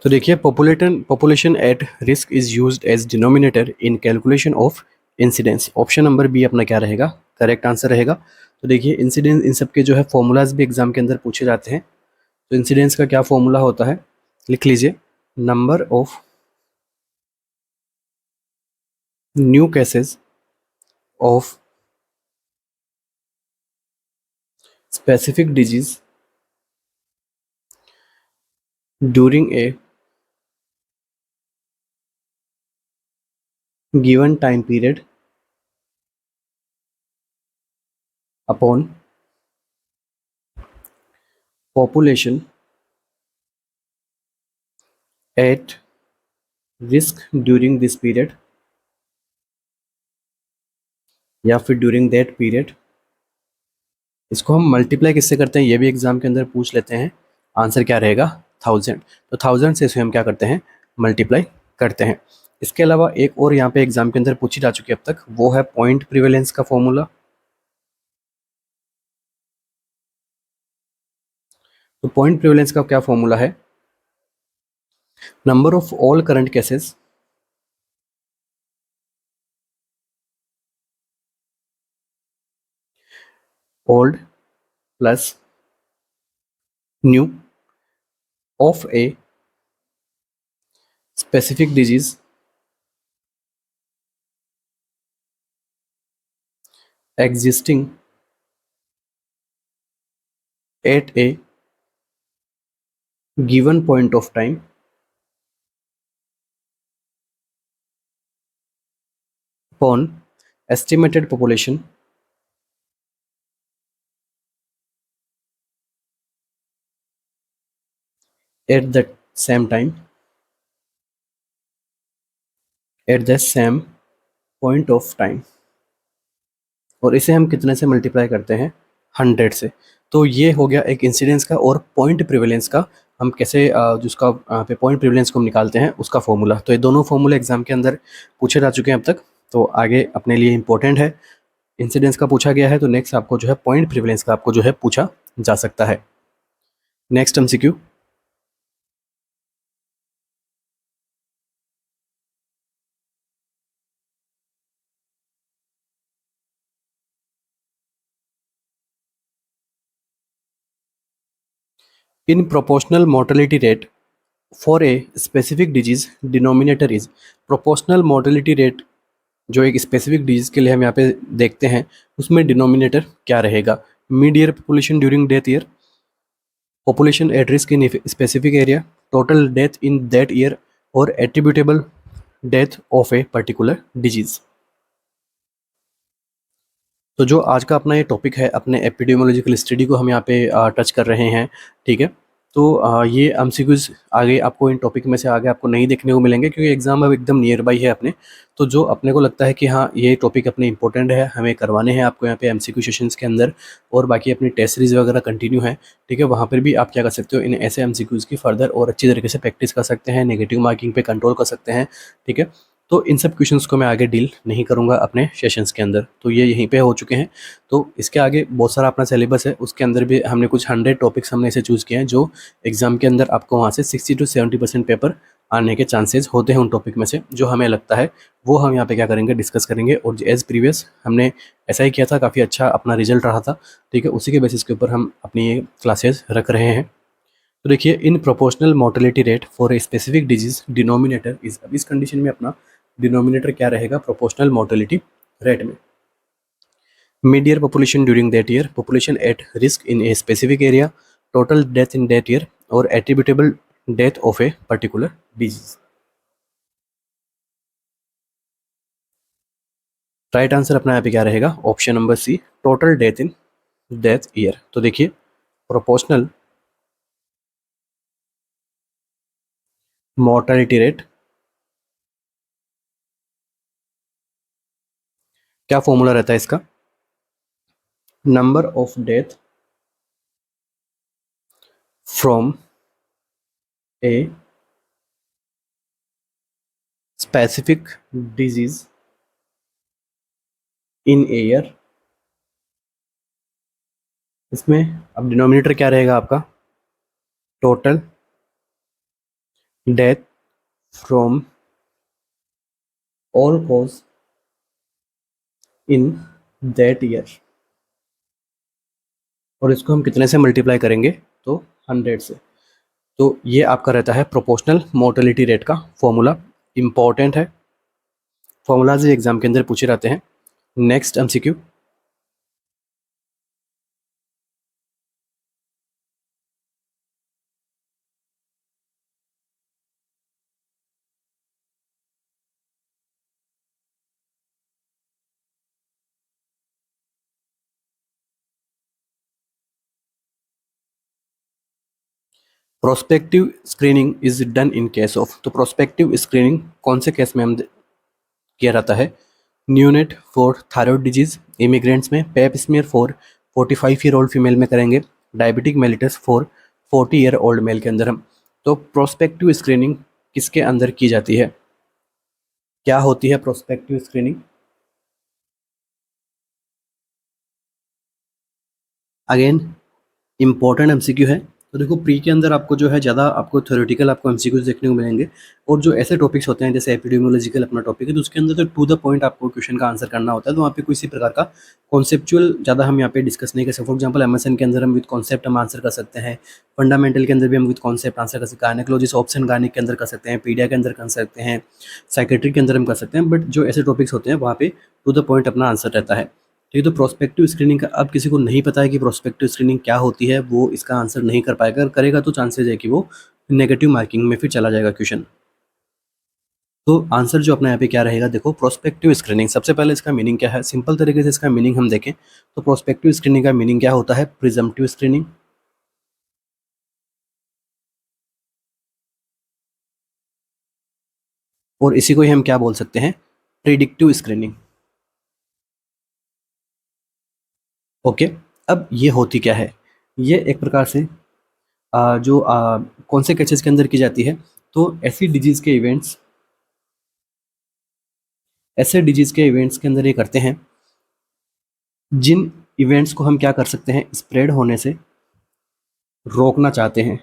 तो देखिए population at risk is used as denominator in calculation of incidence. Option number B अपना क्या रहेगा, करेक्ट आंसर रहेगा। तो देखिए इंसिडेंस इन सब के जो है फॉर्मूलाज भी एग्जाम के अंदर पूछे जाते हैं। तो इंसिडेंस का क्या फॉर्मूला होता है, लिख लीजिए। Number of new cases of specific disease during a given time period upon population at risk during this period, या फिर ड्यूरिंग दैट पीरियड। इसको हम मल्टीप्लाई किससे करते हैं ये भी एग्जाम के अंदर पूछ लेते हैं। आंसर क्या रहेगा? 1000। तो 1000 से इसे हम क्या करते हैं? मल्टीप्लाई करते हैं। इसके अलावा एक और यहाँ पे एग्जाम के अंदर पूछी जा चुकी है अब तक, वो है पॉइंट प्रिवेलेंस का फॉर्मूला। तो पॉइंट प्रिवेलेंस का क्या फॉर्मूला है? Number of all current cases old plus new of A specific disease existing at a given point of time upon estimated population at the same time at the same point of time। और इसे हम कितने से multiply करते हैं? 100 से। तो ये हो गया एक इंसिडेंस का और पॉइंट प्रिवेलेंस का। हम कैसे जिसका पे पॉइंट प्रिवेलेंस को हम निकालते हैं उसका फॉर्मूला। तो ये दोनों फॉर्मूले एग्जाम के अंदर पूछे जा चुके हैं अब तक, तो आगे अपने लिए इंपॉर्टेंट है। इंसिडेंस का पूछा गया है, तो नेक्स्ट आपको जो है पॉइंट प्रिवेलेंस का आपको जो है पूछा जा सकता है। Next MCQ. In proportional mortality rate for a specific disease denominator is. Proportional mortality rate जो एक स्पेसिफिक डिजीज के लिए हम यहाँ पे देखते हैं, उसमें डिनोमिनेटर क्या रहेगा? Mid year population during death year, population at risk in specific area, total death in that year, और attributable death of a particular disease. तो जो आज का अपना ये टॉपिक है, अपने एपिडेमियोलॉजिकल स्टडी को हम यहाँ पे टच कर रहे हैं, ठीक है। तो ये एमसीक्यूज आगे आपको इन टॉपिक में से आगे आपको नहीं देखने को मिलेंगे, क्योंकि एग्जाम अब एकदम नियर बाई है अपने। तो जो अपने को लगता है कि हाँ ये टॉपिक अपने इंपॉर्टेंट है, हमें करवाने हैं आपको यहाँ पे एमसीक्यू सेशंस के अंदर, और बाकी अपनी टेस्ट सीरीज वगैरह कंटिन्यू है, ठीक है। वहाँ पर भी आप क्या कर सकते हो, इन ऐसे एमसीक्यूज की फर्दर और अच्छी तरीके से प्रैक्टिस कर सकते हैं, नेगेटिव मार्किंग पे कंट्रोल कर सकते हैं, ठीक है। तो इन सब क्वेश्चंस को मैं आगे डील नहीं करूँगा अपने सेशंस के अंदर, तो ये यहीं पे हो चुके हैं। तो इसके आगे बहुत सारा अपना सिलेबस है, उसके अंदर भी हमने कुछ 100 टॉपिक्स हमने इसे चूज़ किए हैं, जो एग्जाम के अंदर आपको वहाँ से 60 to 70% पेपर आने के चांसेस होते हैं उन टॉपिक में से, जो हमें लगता है वो हम यहाँ पे क्या करेंगे, डिस्कस करेंगे। और एज प्रीवियस हमने ऐसा ही किया था, काफ़ी अच्छा अपना रिजल्ट रहा था, ठीक है। उसी के बेसिस के ऊपर हम अपनी ये क्लासेज रख रहे हैं। तो देखिए, in proportional mortality rate for a specific disease denominator is. अब इस कंडीशन में अपना डिनोमिनेटर क्या रहेगा प्रोपोर्शनल मोर्टेलिटी रेट में? Mid year population during that year, population at risk in a specific area, total death in that year, और attributable death of a particular disease. Right answer अपना यहाँ पे क्या रहेगा? Option number C, total death in death year. तो देखिए, proportional mortality rate, क्या formula रहता है इसका? Number of death from A specific disease in a year. इसमें अब डिनोमिनेटर क्या रहेगा आपका? Total death from all cause in that year, और इसको हम कितने से मल्टीप्लाई करेंगे? तो 100 से। तो ये आपका रहता है प्रोपोर्शनल मोर्टेलिटी रेट का फॉर्मूला। इंपॉर्टेंट है, फॉर्मूलाज एग्जाम के अंदर पूछे रहते हैं। Next MCQ. Prospective screening is done in case of, तो प्रोस्पेक्टिव स्क्रीनिंग कौन से केस में हम किया जाता है? Neonate for thyroid disease immigrants में, pap smear for 45 year old female में करेंगे, diabetic mellitus for 40 year old male के अंदर हम। तो प्रोस्पेक्टिव स्क्रीनिंग किसके अंदर की जाती है? क्या होती है prospective screening? Again important MCQ है। तो देखो प्री के अंदर आपको जो है ज़्यादा आपको थ्योरेटिकल आपको एमसीक्यूज देखने को मिलेंगे, और जो ऐसे टॉपिक्स होते हैं जैसे एपिडेमियोलॉजिकल अपना टॉपिक है, तो उसके अंदर तो टू द पॉइंट आपको क्वेश्चन का आंसर करना होता है, तो वहाँ पे किसी प्रकार का कॉन्सेप्चुअल ज़्यादा हम यहाँ पे डिस्कस नहीं कर सकते। फॉर एग्जाम्पल एमएसएन के अंदर हम विद कॉन्सेप्ट हम आंसर कर सकते हैं, फंडामेंटल के अंदर भी हम विद कॉन्सेप्ट आंसर कर सकते हैं, गायनेकोलॉजिस्ट ऑप्शन गायनिक के अंदर कर सकते हैं, पीडिया के अंदर कर सकते हैं, साइकेट्रिक के अंदर हम कर सकते हैं, बट जो ऐसे टॉपिक्स होते हैं वहाँ पे टू द पॉइंट अपना आंसर रहता है। ठीक है, तो प्रोस्पेक्टिव स्क्रीनिंग का अब किसी को नहीं पता है कि प्रोस्पेक्टिव स्क्रीनिंग क्या होती है, वो इसका आंसर नहीं कर पाएगा, अगर करेगा तो चांसेस है कि वो नेगेटिव मार्किंग में फिर चला जाएगा क्वेश्चन। तो आंसर जो अपना यहाँ पे क्या रहेगा, देखो प्रोस्पेक्टिव स्क्रीनिंग, सबसे पहले इसका मीनिंग क्या है, सिंपल तरीके से इसका मीनिंग हम देखें तो प्रोस्पेक्टिव स्क्रीनिंग का मीनिंग क्या होता है? प्रिजम्पटिव स्क्रीनिंग, और इसी को ही हम क्या बोल सकते हैं? Predictive screening. ओके, अब ये होती क्या है? ये एक प्रकार से जो कौन से केसेस के अंदर की जाती है, तो ऐसी डिजीज़ के इवेंट्स, ऐसे डिजीज़ के इवेंट्स के अंदर ये करते हैं जिन इवेंट्स को हम क्या कर सकते हैं, स्प्रेड होने से रोकना चाहते हैं।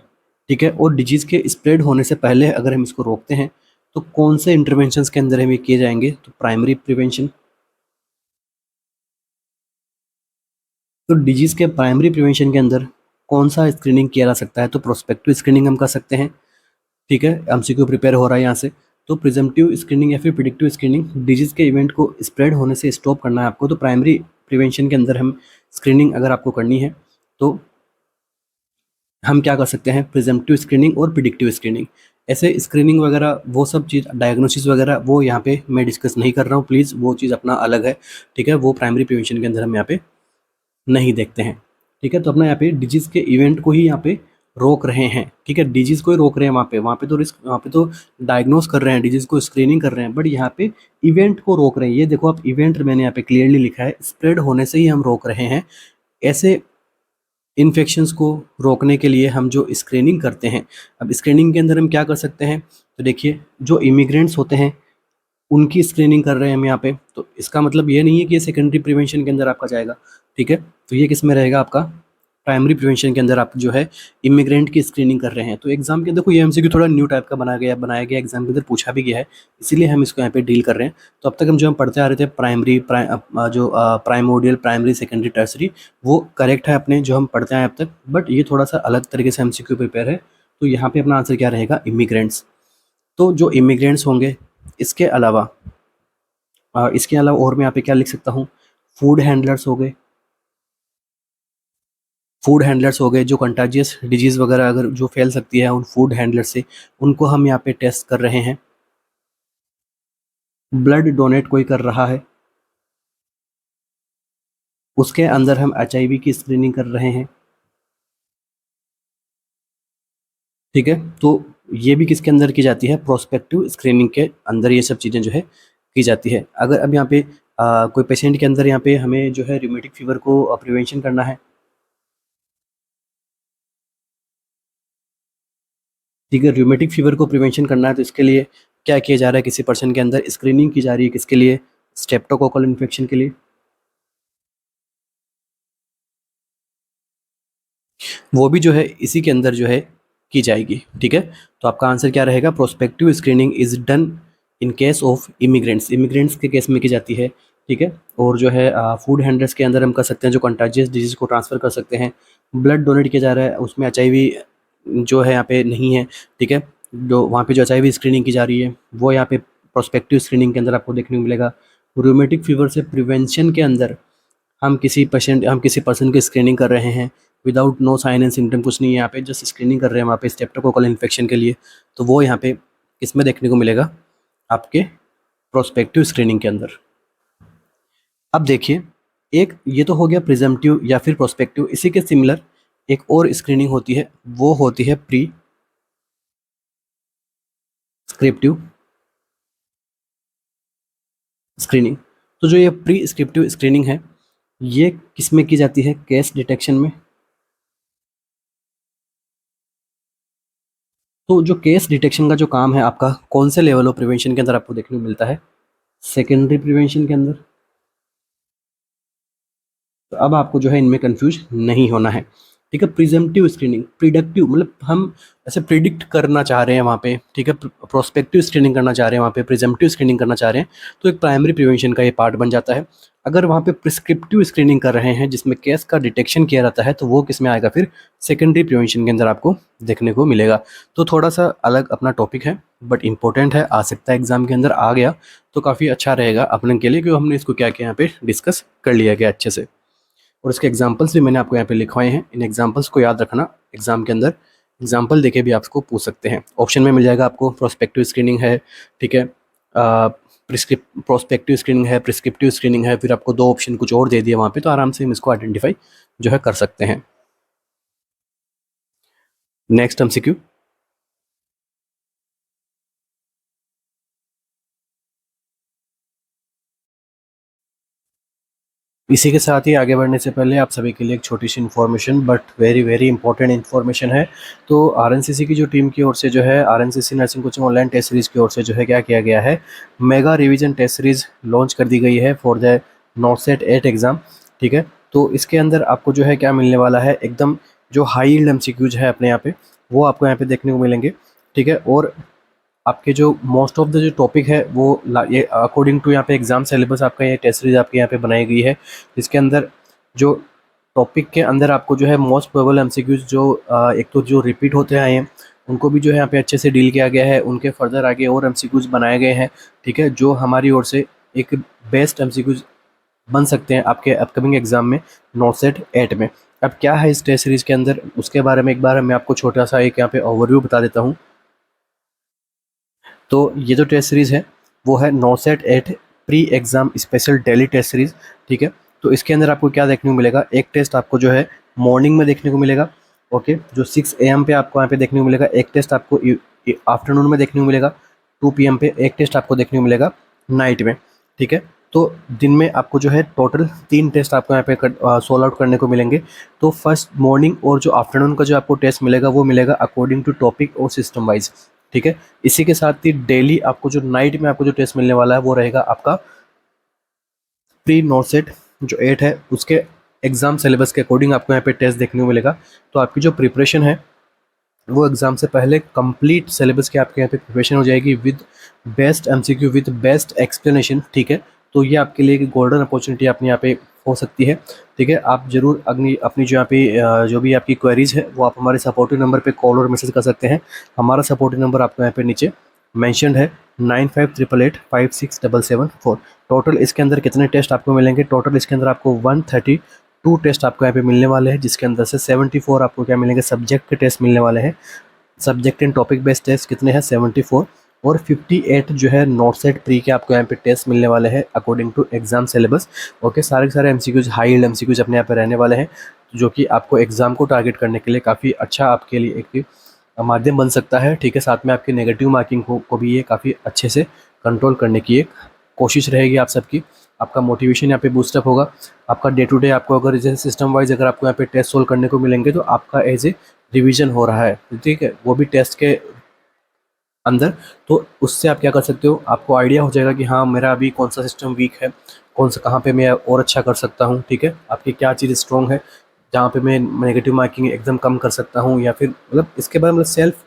ठीक है, और डिजीज़ के स्प्रेड होने से पहले अगर हम इसको रोकते हैं तो कौन से इंटरवेंशंस के अंदर हम ये किए जाएंगे? तो प्राइमरी प्रिवेंशन। तो डिजीज़ के प्राइमरी प्रिवेंशन के अंदर कौन सा स्क्रीनिंग किया जा सकता है? तो प्रोस्पेक्टिव स्क्रीनिंग हम कर सकते हैं। ठीक है, एमसीक्यू प्रिपेयर हो रहा है यहाँ से। तो प्रिजम्पटिव स्क्रीनिंग या फिर प्रिडिक्टिव स्क्रीनिंग, डिजीज़ के इवेंट को स्प्रेड होने से स्टॉप करना है आपको, तो प्राइमरी प्रिवेंशन के अंदर हम स्क्रीनिंग अगर आपको करनी है तो हम क्या कर सकते हैं? प्रिजम्पटिव स्क्रीनिंग और प्रिडिक्टिव स्क्रीनिंग। ऐसे स्क्रीनिंग वगैरह वो सब चीज़, डायग्नोसिस वगैरह वो यहाँ पे मैं डिस्कस नहीं कर रहा हूँ, प्लीज़ वो चीज़ अपना अलग है। ठीक है, वो प्राइमरी प्रिवेंशन के अंदर हम यहाँ पे नहीं देखते हैं। ठीक है, तो अपना यहाँ पे डिजीज़ के इवेंट को ही यहाँ पे रोक रहे हैं। ठीक है, डिजीज़ को ही रोक रहे हैं वहाँ पे तो रिस्क, वहाँ पे तो डायग्नोस कर रहे हैं, डिजीज़ को स्क्रीनिंग कर रहे हैं, बट यहाँ पे इवेंट को रोक रहे हैं। ये देखो आप, इवेंट मैंने यहाँ पे क्लियरली लिखा है, स्प्रेड होने से ही हम रोक रहे हैं। ऐसे इन्फेक्शंस को रोकने के लिए हम जो स्क्रीनिंग करते हैं, अब स्क्रीनिंग के अंदर हम क्या कर सकते हैं? तो देखिए, जो इमिग्रेंट्स होते हैं उनकी स्क्रीनिंग कर रहे हैं हम यहाँ पे, तो इसका मतलब ये नहीं है कि ये सेकेंडरी प्रिवेंशन के अंदर आपका जाएगा। ठीक है, तो ये किस में रहेगा? आपका प्राइमरी प्रिवेंशन के अंदर आप जो है इमिग्रेंट की स्क्रीनिंग कर रहे हैं। तो एग्जाम के देखो ये एमसीक्यू थोड़ा न्यू टाइप का बनाया गया एग्जाम के अंदर पूछा भी गया है, इसीलिए हम इसको यहाँ पे डील कर रहे हैं। तो अब तक हम जो हम पढ़ते आ रहे थे प्राइमरी जो प्राइमोडियल, प्राइमरी, सेकेंडरी, टर्सरी, वो करेक्ट है अपने जो हम पढ़ते आए अब तक, बट ये थोड़ा सा अलग तरीके से एमसीक्यू प्रिपेयर है। तो यहाँ पे अपना आंसर क्या रहेगा? इमिग्रेंट्स। तो जो इमिग्रेंट्स होंगे, इसके अलावा इसके अलावा और मैं यहाँ पे क्या लिख सकता हूँ? फूड हैंडलर्स हो गए, फूड हैंडलर्स हो गए, जो कंटाजियस डिजीज़ वगैरह अगर जो फैल सकती है उन फूड हैंडलर से, उनको हम यहाँ पे टेस्ट कर रहे हैं। ब्लड डोनेट कोई कर रहा है, उसके अंदर हम एचआईवी की स्क्रीनिंग कर रहे हैं। ठीक है, तो ये भी किसके अंदर की जाती है? प्रोस्पेक्टिव स्क्रीनिंग के अंदर ये सब चीज़ें जो है की जाती है। अगर अब यहाँ पे कोई पेशेंट के अंदर यहाँ पे हमें जो है रूमेटिक फीवर को प्रिवेंशन करना है, ठीक है, रूमेटिक फीवर को प्रिवेंशन करना है, तो इसके लिए क्या किया जा रहा है? किसी पर्सन के अंदर स्क्रीनिंग की जा रही है, किसके लिए? स्ट्रेप्टोकोकल इन्फेक्शन के लिए। वो भी जो है इसी के अंदर जो है की जाएगी। ठीक है, तो आपका आंसर क्या रहेगा? Prospective screening is done in case of immigrants, immigrants के केस में की जाती है। ठीक है, और जो है फूड हैंडलर्स के अंदर हम कर सकते हैं, जो कंटाजियस डिजीज़ को ट्रांसफ़र कर सकते हैं। ब्लड डोनेट किया जा रहा है, उसमें एचआईवी जो है यहाँ पे नहीं है। ठीक है, जो वहाँ पे जो एचआईवी स्क्रीनिंग की जा रही है वो यहाँ पे प्रोस्पेक्टिव स्क्रीनिंग के अंदर आपको देखने को मिलेगा। रूमेटिक फीवर से प्रिवेंशन के अंदर हम किसी पर्सन की स्क्रीनिंग कर रहे हैं without no sign and symptom, कुछ नहीं है यहाँ पे, जस्ट स्क्रीनिंग कर रहे हैं वहाँ पे स्ट्रेप्टोकोकल इन्फेक्शन के लिए। तो वो यहाँ पे किसमें देखने को मिलेगा? आपके प्रोस्पेक्टिव स्क्रीनिंग के अंदर। अब देखिए, एक ये तो हो गया प्रिजम्पटिव या फिर प्रोस्पेक्टिव, इसी के सिमिलर एक और स्क्रीनिंग होती है, वो होती है प्री प्रिस्क्रिप्टिव स्क्रीनिंग। तो जो ये प्रिस्क्रिप्टिव स्क्रीनिंग है ये किस में की जाती है? केस डिटेक्शन में। तो जो केस डिटेक्शन का जो काम है आपका कौन से लेवल ऑफ प्रिवेंशन के अंदर आपको देखने को मिलता है? सेकेंडरी प्रिवेंशन के अंदर। तो अब आपको जो है इनमें कंफ्यूज नहीं होना है, ठीक है। प्रिजम्पटिव स्क्रीनिंग, प्रिडक्टिव मतलब हम ऐसे प्रिडिक्ट करना चाह रहे हैं वहाँ पे, ठीक है। प्रोस्पेक्टिव स्क्रीनिंग करना चाह रहे हैं वहाँ पे, प्रिजम्पटिव स्क्रीनिंग करना चाह रहे हैं, तो एक प्राइमरी प्रिवेंशन का ये पार्ट बन जाता है। अगर वहाँ पे प्रिस्क्रिप्टिव स्क्रीनिंग कर रहे हैं जिसमें केस का डिटेक्शन किया जाता है तो वो किस में आएगा? फिर सेकेंडरी प्रिवेंशन के अंदर आपको देखने को मिलेगा। तो थोड़ा सा अलग अपना टॉपिक है बट इंपॉर्टेंट है, आ सकता है एग्जाम के अंदर आ गया तो काफ़ी अच्छा रहेगा अपने के लिए, क्योंकि हमने इसको क्या किया यहाँ पे डिस्कस कर लिया गया अच्छे से। और इसके एग्जाम्पल्स भी मैंने आपको यहाँ पे लिखवाए हैं, इन एग्जाम्पल्स को याद रखना। एग्जाम के अंदर एग्जाम्पल देके भी आपको पूछ सकते हैं। ऑप्शन में मिल जाएगा आपको प्रोस्पेक्टिव स्क्रीनिंग है, ठीक है, प्रोस्पेक्टिव स्क्रीनिंग है, प्रिस्क्रिप्टिव स्क्रीनिंग है, फिर आपको दो ऑप्शन कुछ और दे दिए वहाँ पे, तो आराम से हम इसको आइडेंटिफाई जो है कर सकते हैं। Next MCQ. इसी के साथ ही आगे बढ़ने से पहले आप सभी के लिए एक छोटी सी information but very very important information है। तो आरएनसीसी की जो टीम की ओर से जो है, RNCC nursing coaching online test series की ओर से जो है क्या किया गया है, mega revision test series launch कर दी गई है फॉर द नॉट 8 एग्ज़ाम, ठीक है। तो इसके अंदर आपको जो है क्या मिलने वाला है, एकदम जो हाई यील्ड एमसीक्यूज है अपने यहाँ पे वो आपको यहाँ पे देखने को मिलेंगे, ठीक है। और आपके जो मोस्ट ऑफ द जो टॉपिक है वो ये अकॉर्डिंग टू यहाँ पे एग्ज़ाम सिलेबस आपका ये टेस्ट सीरीज आपके यहाँ पे बनाई गई है, जिसके अंदर जो टॉपिक के अंदर आपको जो है मोस्ट प्रोबेबल एमसीक्यूज जो एक तो जो रिपीट होते आए हैं उनको भी जो है यहाँ पे अच्छे से डील किया गया है, उनके फर्दर आगे और एमसीक्यूज बनाए गए हैं, ठीक है, जो हमारी ओर से एक बेस्ट एमसीक्यूज बन सकते हैं आपके अपकमिंग एग्जाम में नॉट सेट 8 में। अब क्या है इस टेस्ट सीरीज़ के अंदर उसके बारे में एक बार मैं आपको छोटा सा एक यहाँ पे ओवरव्यू बता देता हूँ। तो ये जो टेस्ट सीरीज़ है वो है NORCET 8 pre exam special daily test series, ठीक है। तो इसके अंदर आपको क्या देखने को मिलेगा, एक टेस्ट आपको जो है मॉर्निंग में देखने को मिलेगा, ओके, जो 6 AM पे आपको यहाँ पे देखने को मिलेगा। एक टेस्ट आपको आफ्टरनून में देखने को मिलेगा 2 PM पे। एक टेस्ट आपको देखने को मिलेगा नाइट में, ठीक है। तो दिन में आपको जो है टोटल 3 टेस्ट आपको यहाँ पे सोल्व आउट करने को मिलेंगे। तो फर्स्ट मॉर्निंग और जो आफ्टरनून का जो आपको टेस्ट मिलेगा वो मिलेगा अकॉर्डिंग टू टॉपिक और सिस्टम वाइज, ठीक है। इसी के साथ ही डेली आपको जो नाइट में आपको जो टेस्ट मिलने वाला है वो रहेगा आपका प्री नॉट जो 8 है उसके एग्ज़ाम सिलेबस के अकॉर्डिंग आपको यहाँ पे टेस्ट देखने को मिलेगा। तो आपकी जो प्रिपरेशन है वो एग्ज़ाम से पहले कंप्लीट सिलेबस के आपके यहाँ पे प्रिपरेशन हो जाएगी with best MCQ with best explanation, ठीक है। तो ये आपके लिए एक गोल्डन अपॉर्चुनिटी अपने यहाँ पे हो सकती है, ठीक है। आप ज़रूर अपनी जो यहाँ पे जो भी आपकी क्वेरीज है वो आप हमारे सपोर्टिव नंबर पे कॉल और मैसेज कर सकते हैं। हमारा सपोर्टिव नंबर आपको यहाँ पे नीचे मैंशनड है 9588856774। टोटल इसके अंदर कितने टेस्ट आपको मिलेंगे, टोटल इसके अंदर आपको 132 टेस्ट आपको यहाँ पे मिलने वाले हैं, जिसके अंदर से 74 आपको क्या मिलेंगे, सब्जेक्ट के टेस्ट मिलने वाले हैं। Subject and topic based test कितने हैं, 74, और 58 जो है नॉट सेट प्री के आपको यहाँ पे टेस्ट मिलने वाले हैं according to exam syllabus, okay. सारे के सारे एमसीक्यूज हाई यील्ड एमसीक्यूज अपने यहाँ पे रहने वाले हैं, जो कि आपको एग्जाम को टारगेट करने के लिए काफ़ी अच्छा आपके लिए एक माध्यम बन सकता है, ठीक है। साथ में आपकी नेगेटिव मार्किंग को भी ये काफ़ी अच्छे से कंट्रोल करने की एक कोशिश रहेगी आप सबकी। आपका मोटिवेशन यहाँ पे बूस्टअप होगा। आपका डे टू डे आपको अगर जैसे सिस्टम वाइज अगर आपको यहाँ पे टेस्ट सोल्व करने को मिलेंगे तो आपका एज ए रिवीजन हो रहा है, ठीक है, वो भी टेस्ट के अंदर। तो उससे आप क्या कर सकते हो, आपको आइडिया हो जाएगा कि हाँ मेरा अभी कौन सा सिस्टम वीक है, कौन सा कहाँ पे मैं और अच्छा कर सकता हूँ, ठीक है। आपकी क्या चीज़ स्ट्रॉन्ग है जहाँ पे मैं नेगेटिव मार्किंग एकदम कम कर सकता हूँ, या फिर मतलब इसके बाद मतलब सेल्फ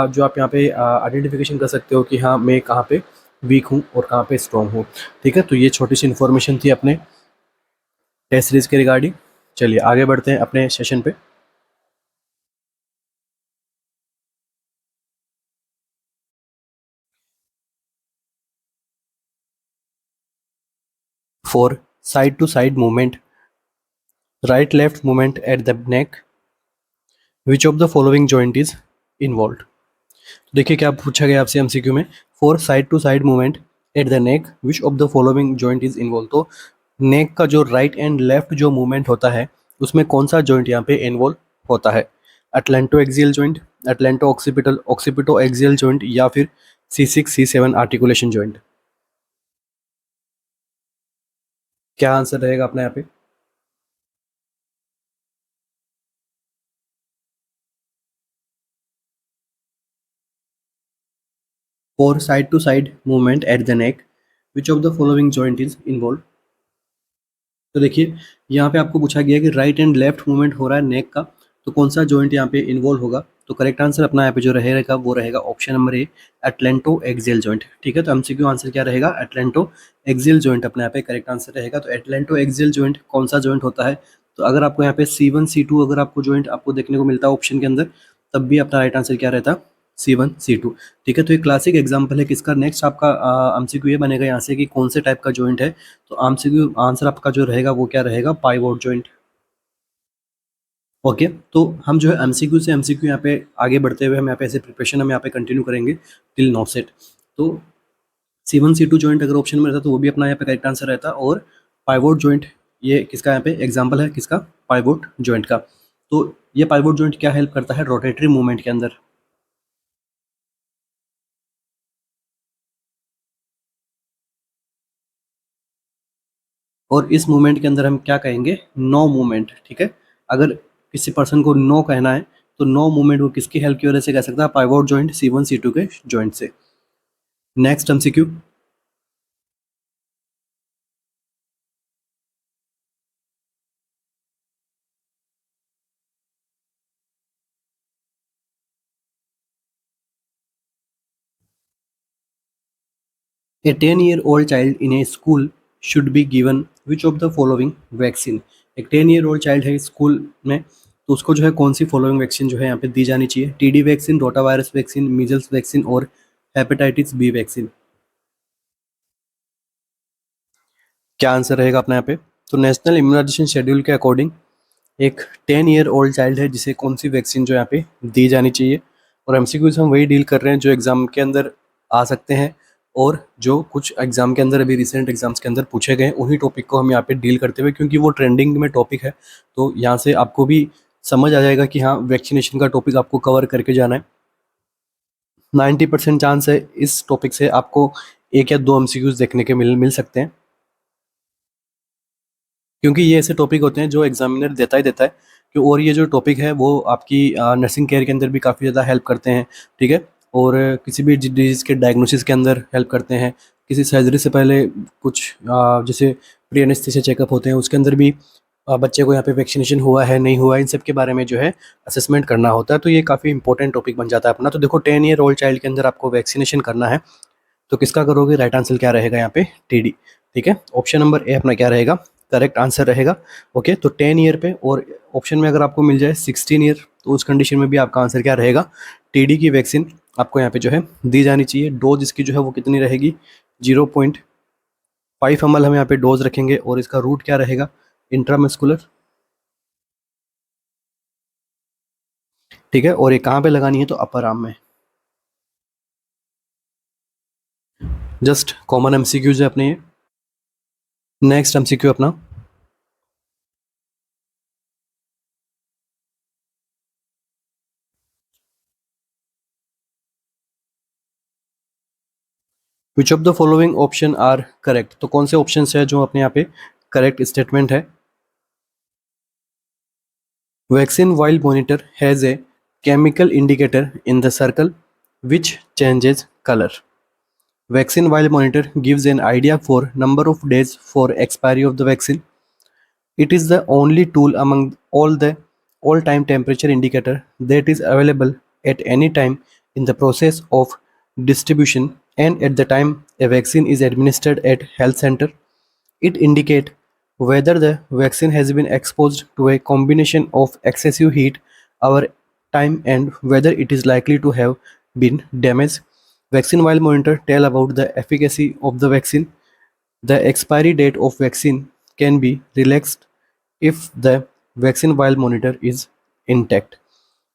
जो आप यहाँ पे आइडेंटिफिकेशन कर सकते हो कि हाँ मैं कहाँ पे वीक हूँ और कहाँ पे स्ट्रॉन्ग हूँ, ठीक है। तो ये छोटी सी इन्फॉर्मेशन थी अपने टेस्ट सीरीज के रिगार्डिंग। चलिए आगे बढ़ते हैं अपने सेशन पे। For side to side movement, right left movement at the neck, which of the following joint is involve. देखिए क्या पूछा गया आपसे एमसीक्यू में, for side to side movement at the neck which of the following joint is involve. तो neck का जो right and left जो मूवमेंट होता है उसमें कौन सा जॉइंट यहाँ पे इन्वॉल्व होता है, atlanto axial joint, atlanto occipital occipito axial joint, या फिर C6 C7 आर्टिकुलेशन जॉइंट। क्या आंसर रहेगा अपना यहाँ पे? For side to side movement at the neck which of the following joint is involve? तो देखिए यहाँ पे आपको पूछा गया है कि राइट एंड लेफ्ट मूवमेंट हो रहा है नेक का, तो कौन सा जॉइंट यहाँ पे इन्वॉल्व होगा? तो करेक्ट आंसर अपना यहाँ पे जो रहेगा वो रहेगा option number A, atlanto axial joint. ठीक है, तो एमसीक्यू आंसर क्या रहेगा? एटलेंटो एक्सियल जॉइंट अपने यहाँ पे करेक्ट आंसर रहेगा। तो एटलेंटो एक्सियल जॉइंट कौन सा जॉइंट होता है? तो अगर आपको यहाँ पे C1 C2 अगर आपको जॉइंट आपको देखने को मिलता है ऑप्शन के अंदर, तब भी अपना राइट आंसर क्या रहता? C1 C2। ठीक है, तो ये क्लासिक एग्जाम्पल है किसका? नेक्स्ट आपका एमसीक्यू ये बनेगा यहाँ से कि कौन से टाइप का जॉइंट है। तो एमसीक्यू आंसर आपका जो रहेगा वो क्या रहेगा? Pivot joint. ओके, तो हम जो है एमसीक्यू से एमसीक्यू यहाँ पे आगे बढ़ते हुए हम यहाँ पे ऐसे प्रिपरेशन हम यहाँ पे कंटिन्यू करेंगे टिल नॉट सेट। तो C1 C2 जॉइंट अगर ऑप्शन में रहता तो वो भी अपना यहाँ पे करेक्ट आंसर रहता। और पाइवोट जॉइंट ये किसका यहाँ पे एग्जाम्पल है? किसका? पाइवोट जॉइंट का। तो ये पाइवोट जॉइंट क्या हेल्प करता है रोटेटरी मूवमेंट के अंदर? और इस मूवमेंट के अंदर हम क्या कहेंगे? No movement. ठीक है, अगर किसी पर्सन को नो कहना है तो नो मूवमेंट वो किसकी हेल्प की वजह से कह सकता है? पाइवोट जॉइंट C1 C2 के जॉइंट से। Next MCQ. A 10-year-old child in a school should be given which of the following vaccine? एक 10-year-old child है स्कूल में, तो उसको जो है कौन सी फॉलोइंग वैक्सीन जो है यहाँ पे दी जानी चाहिए? टीडी वैक्सीन, रोटा वायरस वैक्सीन, मीजल्स वैक्सीन और हेपेटाइटिस बी वैक्सीन। क्या आंसर रहेगा अपना यहाँ पे? तो नेशनल इम्यूनाइजेशन शेड्यूल के अकॉर्डिंग एक 10-year-old चाइल्ड है जिसे कौन सी वैक्सीन जो यहाँ पे दी जानी चाहिए? और एमसीक्यू से हम वही डील कर रहे हैं जो एग्जाम के अंदर आ सकते हैं, और जो कुछ एग्जाम के अंदर अभी रिसेंट एग्जाम्स के अंदर पूछे गए उन्हीं टॉपिक को हम यहाँ पे डील करते हुए, क्योंकि वो ट्रेंडिंग में टॉपिक है, तो यहाँ से आपको भी समझ आ जाएगा कि हाँ वैक्सीनेशन का टॉपिक आपको कवर करके जाना है। 90% चांस है इस टॉपिक से आपको एक या दो एमसीक्यूज देखने के मिल मिल सकते हैं, क्योंकि ये ऐसे टॉपिक होते हैं जो एग्जामिनर देता ही देता है। क्यों? और ये जो टॉपिक है वो आपकी नर्सिंग केयर के अंदर भी काफ़ी ज़्यादा हेल्प करते हैं। ठीक है, और किसी भी डिजीज़ के डायग्नोसिस के अंदर हेल्प करते हैं। किसी सर्जरी से पहले कुछ जैसे प्री एनेस्थीसिया चेकअप होते हैं उसके अंदर भी बच्चे को यहाँ पे वैक्सीनेशन हुआ है नहीं हुआ है इन सब के बारे में जो है असेसमेंट करना होता है। तो ये काफ़ी इंपॉर्टेंट टॉपिक बन जाता है अपना। तो देखो 10-year-old चाइल्ड के अंदर आपको वैक्सीनेशन करना है, तो किसका करोगे? राइट आंसर क्या रहेगा यहाँ पे? टीडी। ठीक है, ऑप्शन नंबर ए अपना क्या रहेगा? करेक्ट आंसर रहेगा। ओके, तो 10 ईयर पे, और ऑप्शन में अगर आपको मिल जाए 16 ईयर तो उस कंडीशन में भी आपका आंसर क्या रहेगा? टीडी की वैक्सीन आपको यहाँ पे जो है दी जानी चाहिए। डोज इसकी जो है वो कितनी रहेगी? 0.5 ml हम यहाँ पे डोज रखेंगे, और इसका रूट क्या रहेगा? इंट्रामस्कुलर। ठीक है, और ये कहाँ पे लगानी है? तो अपर आर्म में। जस्ट कॉमन एमसीक्यूज है अपने ये। नेक्स्ट एमसीक्यू अपना, which of the following option are correct? तो कौन से ऑप्शन है जो अपने यहाँ पे करेक्ट स्टेटमेंट है? Vaccine vial monitor has a chemical indicator in the circle which changes colour. Vaccine while monitor gives an idea for number of days for expiry of the vaccine. It is the only tool among all time temperature indicator that is available at any time in the process of distribution and at the time a vaccine is administered at health center. It indicate whether the vaccine has been exposed to a combination of excessive heat over time and whether it is likely to have been damaged. Vaccine while monitor tell about the efficacy of the vaccine. The expiry date of vaccine can be relaxed if the vaccine while monitor is intact.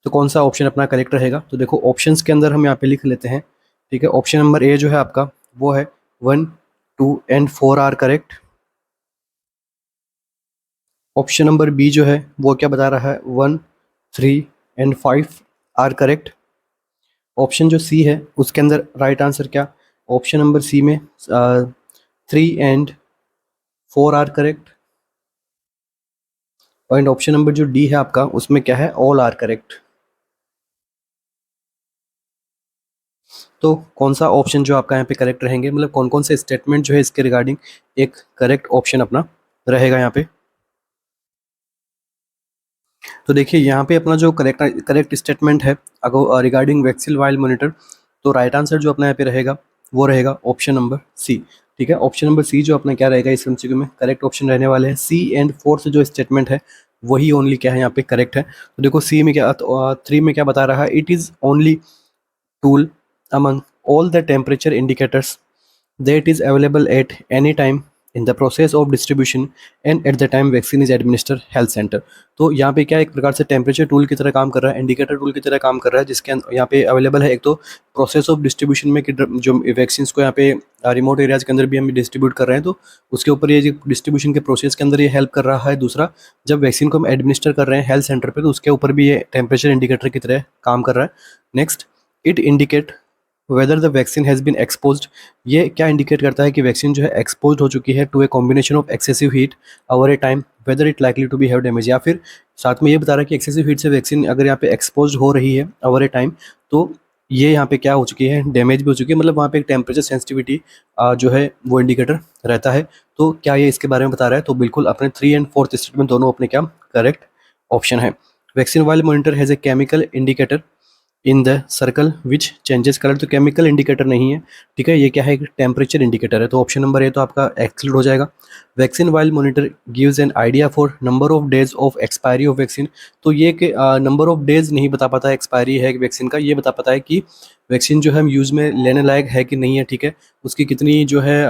तो कौन सा option अपना correct रहेगा? तो देखो options के अंदर हम यहाँ पे लिख लेते हैं। ठीक है, ऑप्शन नंबर ए जो है आपका वो है 1, 2 and 4 are correct. Option number B जो है वो क्या बता रहा है? 1, 3 एंड 5 आर करेक्ट। ऑप्शन जो सी है उसके अंदर राइट आंसर क्या, ऑप्शन नंबर सी में 3 and 4 आर करेक्ट, और ऑप्शन नंबर जो डी है आपका उसमें क्या है, ऑल आर करेक्ट। तो कौन सा ऑप्शन जो आपका यहाँ पे करेक्ट रहेंगे, मतलब कौन कौन से स्टेटमेंट जो है इसके रिगार्डिंग एक करेक्ट ऑप्शन अपना रहेगा यहाँ पे। तो देखिए यहाँ पे अपना जो करेक्ट करेक्ट स्टेटमेंट है अगर रिगार्डिंग वैक्सीन वाइल मॉनिटर, तो राइट आंसर जो अपना यहाँ पे रहेगा वो रहेगा ऑप्शन नंबर सी। ठीक है, ऑप्शन नंबर सी जो अपना क्या रहेगा इस एमसीक्यू में करेक्ट ऑप्शन रहने वाले हैं। सी एंड फोर्थ जो स्टेटमेंट है वही ओनली क्या है यहाँ पे करेक्ट है। तो देखो सी में क्या, 3 में क्या बता रहा है, it is only tool among all the temperature indicators that is available at any time in the process of distribution and at the time vaccine is administered health center। तो यहाँ पे क्या एक प्रकार से टेम्परेचर टूल की तरह काम कर रहा है, इंडिकेटर टूल की तरह काम कर रहा है, जिसके यहाँ पे अवेलेबल है। एक तो प्रोसेस ऑफ डिस्ट्रीब्यूशन में कि जो वैक्सीन को यहाँ पे रिमोट एरियाज के अंदर भी हम डिस्ट्रीब्यूट कर रहे हैं, तो उसके ऊपर ये डिस्ट्रीब्यूशन के प्रोसेस के अंदर ये हेल्प कर रहा है। दूसरा, जब वैक्सीन को हम एडमिनिस्टर कर रहे हैं हेल्थ सेंटर पर, तो उसके ऊपर भी ये टेम्परेचर इंडिकेटर की तरह काम कर रहा है। Next, it indicate whether the vaccine has been exposed, ये क्या इंडिकेट करता है कि वैक्सीन जो है एक्सपोज हो चुकी है to a combination of excessive heat over a time, whether it likely to be have damage, या फिर साथ में ये बता रहा है कि एक्सेसिव हीट से वैक्सीन अगर यहाँ पे एक्सपोज हो रही है ओवर ए टाइम, तो ये यहाँ पे क्या हो चुकी है, डैमेज भी हो चुकी है, मतलब वहाँ पे एक टेम्परेचर सेंसिटिविटी जो है वो इंडिकेटर रहता है। तो क्या ये इसके बारे में बता रहा है, तो बिल्कुल अपने 3 and 4 स्टेटमेंट दोनों अपने क्या करेक्ट ऑप्शन है। Vaccine vial monitor has a chemical indicator in the circle which changes colour, तो केमिकल इंडिकेटर नहीं है, ठीक है, ये क्या है, एक टेम्परेचर इंडिकेटर है। तो ऑप्शन नंबर ए तो आपका एक्सक्लूड हो जाएगा। Vaccine vial monitor gives an idea for number of days of expiry of vaccine, तो ये कि नंबर ऑफ डेज नहीं बता पाता है एक्सपायरी है वैक्सीन का, ये बता पाता है कि वैक्सीन जो है हम यूज़ में लेने लायक है कि नहीं है, ठीक है, उसकी कितनी जो है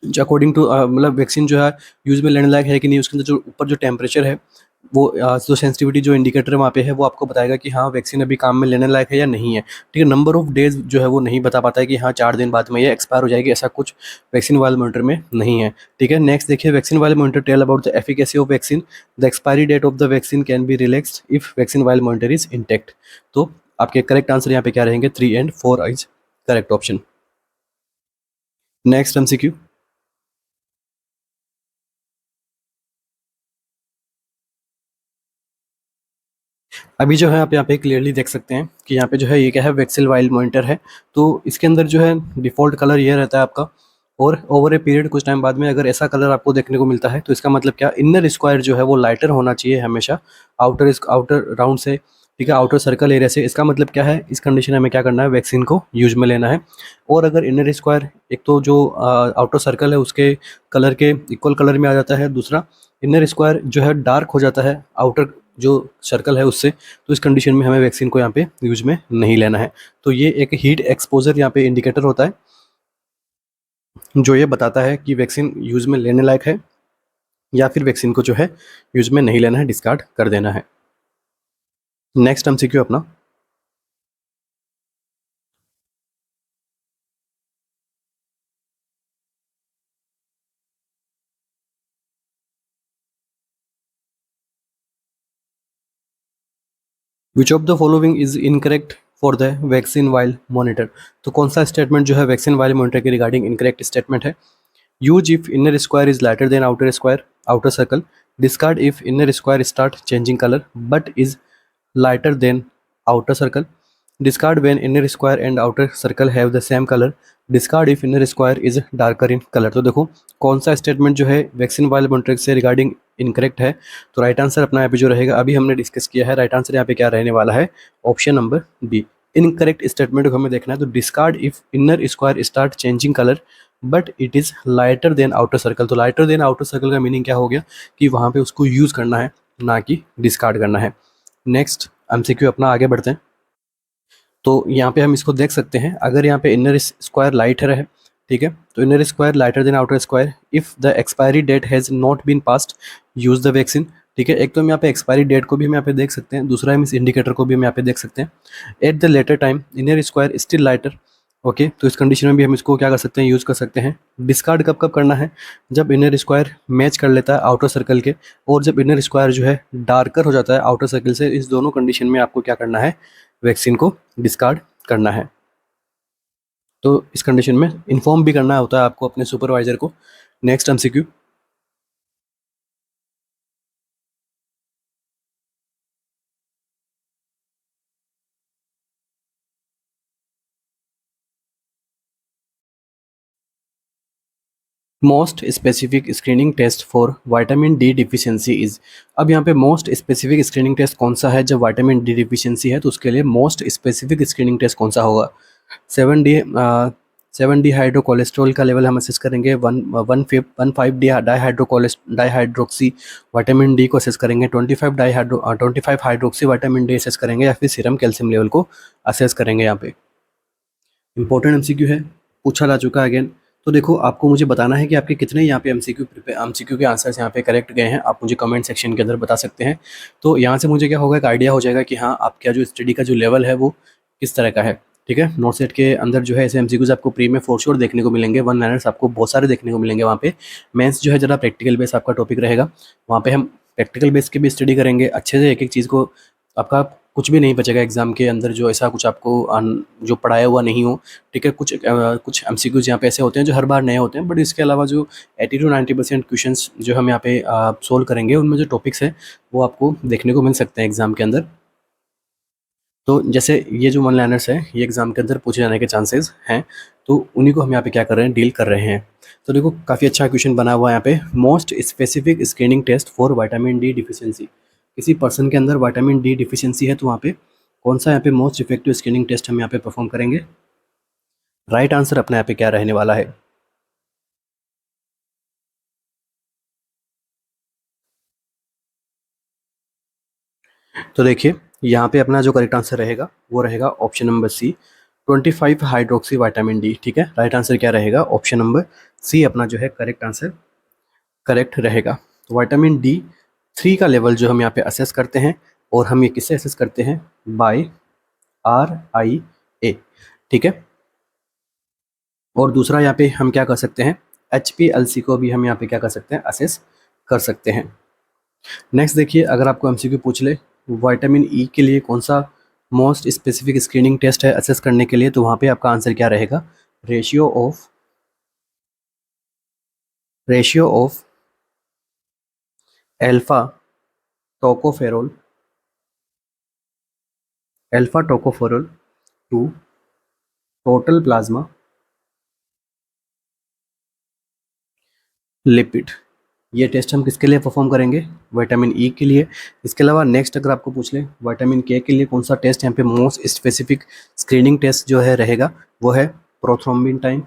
जो अकॉर्डिंग टू मतलब वैक्सीन जो है यूज़ में लेने लायक है कि नहीं, उसके अंदर जो ऊपर जो टेम्परेचर है वो जो सेंसिटिविटी जो इंडिकेटर वहाँ पे है वो आपको बताएगा कि हाँ वैक्सीन अभी काम में लेने लायक है या नहीं है, ठीक है। नंबर ऑफ डेज जो है वो नहीं बता पाता है कि हाँ 4 दिन बाद में ये एक्सपायर हो जाएगी, ऐसा कुछ वैक्सीन वाले मॉनिटर में नहीं है, ठीक है। नेक्स्ट देखिए, vaccine vial monitor tell about the efficacy of vaccine, the expiry date of the vaccine can be relaxed if vaccine vial monitor is intact. तो आपके करेक्ट आंसर यहाँ पे क्या रहेंगे, 3 and 4 is correct option. Next MCQ, अभी जो है आप यहाँ पे क्लियरली देख सकते हैं कि यहाँ पे जो है ये क्या है, वैक्सीन वाइल मॉनिटर है। तो इसके अंदर जो है डिफ़ॉल्ट कलर ये रहता है आपका, और ओवर ए पीरियड कुछ टाइम बाद में अगर ऐसा कलर आपको देखने को मिलता है तो इसका मतलब क्या, इनर स्क्वायर जो है वो लाइटर होना चाहिए हमेशा आउटर राउंड से, ठीक है, आउटर सर्कल एरिया से। इसका मतलब क्या है, इस कंडीशन में हमें क्या करना है, वैक्सीन को यूज में लेना है। और अगर इनर स्क्वायर एक तो जो आउटर सर्कल है उसके कलर के इक्वल कलर में आ जाता है, दूसरा इनर स्क्वायर जो है डार्क हो जाता है आउटर जो सर्कल है उससे, तो इस कंडीशन में हमें वैक्सीन को यहाँ पे यूज में नहीं लेना है। तो ये एक हीट एक्सपोजर यहाँ पे इंडिकेटर होता है जो ये बताता है कि वैक्सीन यूज में लेने लायक है या फिर वैक्सीन को जो है यूज में नहीं लेना है, डिस्कार्ड कर देना है। नेक्स्ट एमसीक्यू अपना, which of the following is incorrect for the vaccine vial monitor, तो कौन सा स्टेटमेंट जो है वैक्सीन वाइल मॉनिटर के रिगार्डिंग इनकरेक्ट स्टेटमेंट है। Use if inner square is lighter than outer square outer circle, discard if inner square start changing colour but is lighter than outer circle, discard when inner square and outer circle have the same color, discard if inner square is darker in color। तो देखो कौन सा statement जो है vaccine vial monitor से regarding incorrect है, तो right answer अपना यहाँ पे जो रहेगा अभी हमने डिस्कस किया है, राइट आंसर यहाँ पे क्या रहने वाला है, option number B. Incorrect statement को हमें देखना है, तो discard if inner square start changing colour but it is lighter than outer circle, तो लाइटर देन आउटर सर्कल का मीनिंग क्या हो गया कि वहाँ पे उसको यूज़ करना है ना कि डिस्कार्ड करना है। नेक्स्ट एमसीक्यू अपना आगे बढ़ते हैं। तो यहाँ पे हम इसको देख सकते हैं, अगर यहाँ पे इनर स्क्वायर लाइटर है, ठीक है, तो inner square lighter than outer square if the expiry date has not been passed use the vaccine, ठीक है। एक तो हम यहाँ पे एक्सपायरी डेट को भी हम यहाँ पे देख सकते हैं, दूसरा हम इस इंडिकेटर को भी हम यहाँ पे देख सकते हैं। At the later time inner square still lighter, okay, तो इस कंडीशन में भी हम इसको क्या कर सकते हैं, यूज़ कर सकते हैं। डिस्कार्ड कब कब करना है, जब इनर स्क्वायर मैच कर लेता है आउटर सर्कल के, और जब इनर स्क्वायर जो है डार्कर हो जाता है आउटर सर्कल से, इस दोनों कंडीशन में आपको क्या करना है, वैक्सीन को डिस्कार्ड करना है। तो इस कंडीशन में इन्फॉर्म भी करना होता है आपको अपने सुपरवाइजर को। Next MCQ, most specific screening test for vitamin D deficiency is. अब यहाँ पे मोस्ट स्पेसिफिक स्क्रीनिंग टेस्ट कौन सा है जब विटामिन डी डिफिशियंसी है, तो उसके लिए मोस्ट स्पेसिफिक स्क्रीनिंग टेस्ट कौन सा होगा। 7D 7D हाइड्रो कोलेस्ट्रॉल का लेवल हम असेस करेंगे, 15 डाईहाइड्रोक्सी विटामिन डी को असेस करेंगे, 25 हाइड्रोक्सी विटामिन डी असेस करेंगे, या फिर सीरम कैल्शियम लेवल को असेस करेंगे। यहाँ पे इंपॉर्टेंट एमसीक्यू है, पूछा जा चुका है अगेन। तो देखो, आपको मुझे बताना है कि आपके कितने यहाँ पे एमसीक्यू के आंसर्स यहाँ पे करेक्ट गए हैं। आप मुझे कमेंट सेक्शन के अंदर बता सकते हैं। तो यहाँ से मुझे क्या होगा, एक आइडिया हो जाएगा कि हाँ, आपका जो स्टडी का जो लेवल है वो किस तरह का है। ठीक है, नोट सेट के अंदर जो है ऐसे एमसीक्यूज आपको प्री में फॉर श्योर देखने को मिलेंगे, वन लाइनर्स आपको बहुत सारे देखने को मिलेंगे वहाँ पे। मेंस जो है ज़रा प्रैक्टिकल बेस आपका टॉपिक रहेगा, वहाँ पे हम प्रैक्टिकल बेस की भी स्टडी करेंगे अच्छे से, एक एक चीज़ को। आपका कुछ भी नहीं बचेगा एग्जाम के अंदर जो ऐसा कुछ आपको जो पढ़ाया हुआ नहीं हो। ठीक है, कुछ एमसीक्यूज यहाँ पे ऐसे होते हैं जो हर बार नए होते हैं, बट इसके अलावा जो 80 to 90% क्वेश्चंस जो हम यहाँ पे सोल्व करेंगे, उनमें जो टॉपिक्स हैं वो आपको देखने को मिल सकते हैं एग्जाम के अंदर। तो जैसे ये जो वन लाइनर्स है, ये एग्जाम के अंदर पूछे जाने के चांसेस हैं, तो उन्हीं को हम यहाँ पे क्या कर रहे हैं, डील कर रहे हैं। तो देखो, काफ़ी अच्छा क्वेश्चन बना हुआ है यहाँ पे, most specific screening test for vitamin D deficiency. किसी पर्सन के अंदर विटामिन डी डिफिशियंसी है, तो वहाँ पे कौन सा यहाँ पे मोस्ट इफेक्टिव स्क्रीनिंग टेस्ट हम यहाँ पे परफॉर्म करेंगे। राइट आंसर अपने यहाँ पे क्या रहने वाला है। तो देखिए, यहाँ पे अपना जो करेक्ट आंसर रहेगा वो रहेगा option number C, 25 hydroxy vitamin D. ठीक है, राइट आंसर क्या रहेगा, ऑप्शन नंबर सी अपना जो है करेक्ट आंसर करेक्ट रहेगा। तो विटामिन डी 3 का लेवल जो हम यहाँ पे असेस करते हैं, और हम ये किससे असेस करते हैं, बाय RIA। ठीक है, और दूसरा यहाँ पे हम क्या कर सकते हैं, HPLC को भी हम यहाँ पे क्या कर सकते हैं, असेस कर सकते हैं। नेक्स्ट देखिए, अगर आपको एमसीक्यू पूछ ले विटामिन ई के लिए कौन सा मोस्ट स्पेसिफिक स्क्रीनिंग टेस्ट है असेस करने के लिए, तो वहाँ पे आपका आंसर क्या रहेगा, ratio of alpha tocopherol to total plasma lipid. ये टेस्ट हम किसके लिए परफॉर्म करेंगे, विटामिन ई के लिए। इसके अलावा नेक्स्ट अगर आपको पूछ ले विटामिन के लिए कौन सा टेस्ट यहाँ पे मोस्ट स्पेसिफिक स्क्रीनिंग टेस्ट जो है रहेगा, वो है prothrombin time.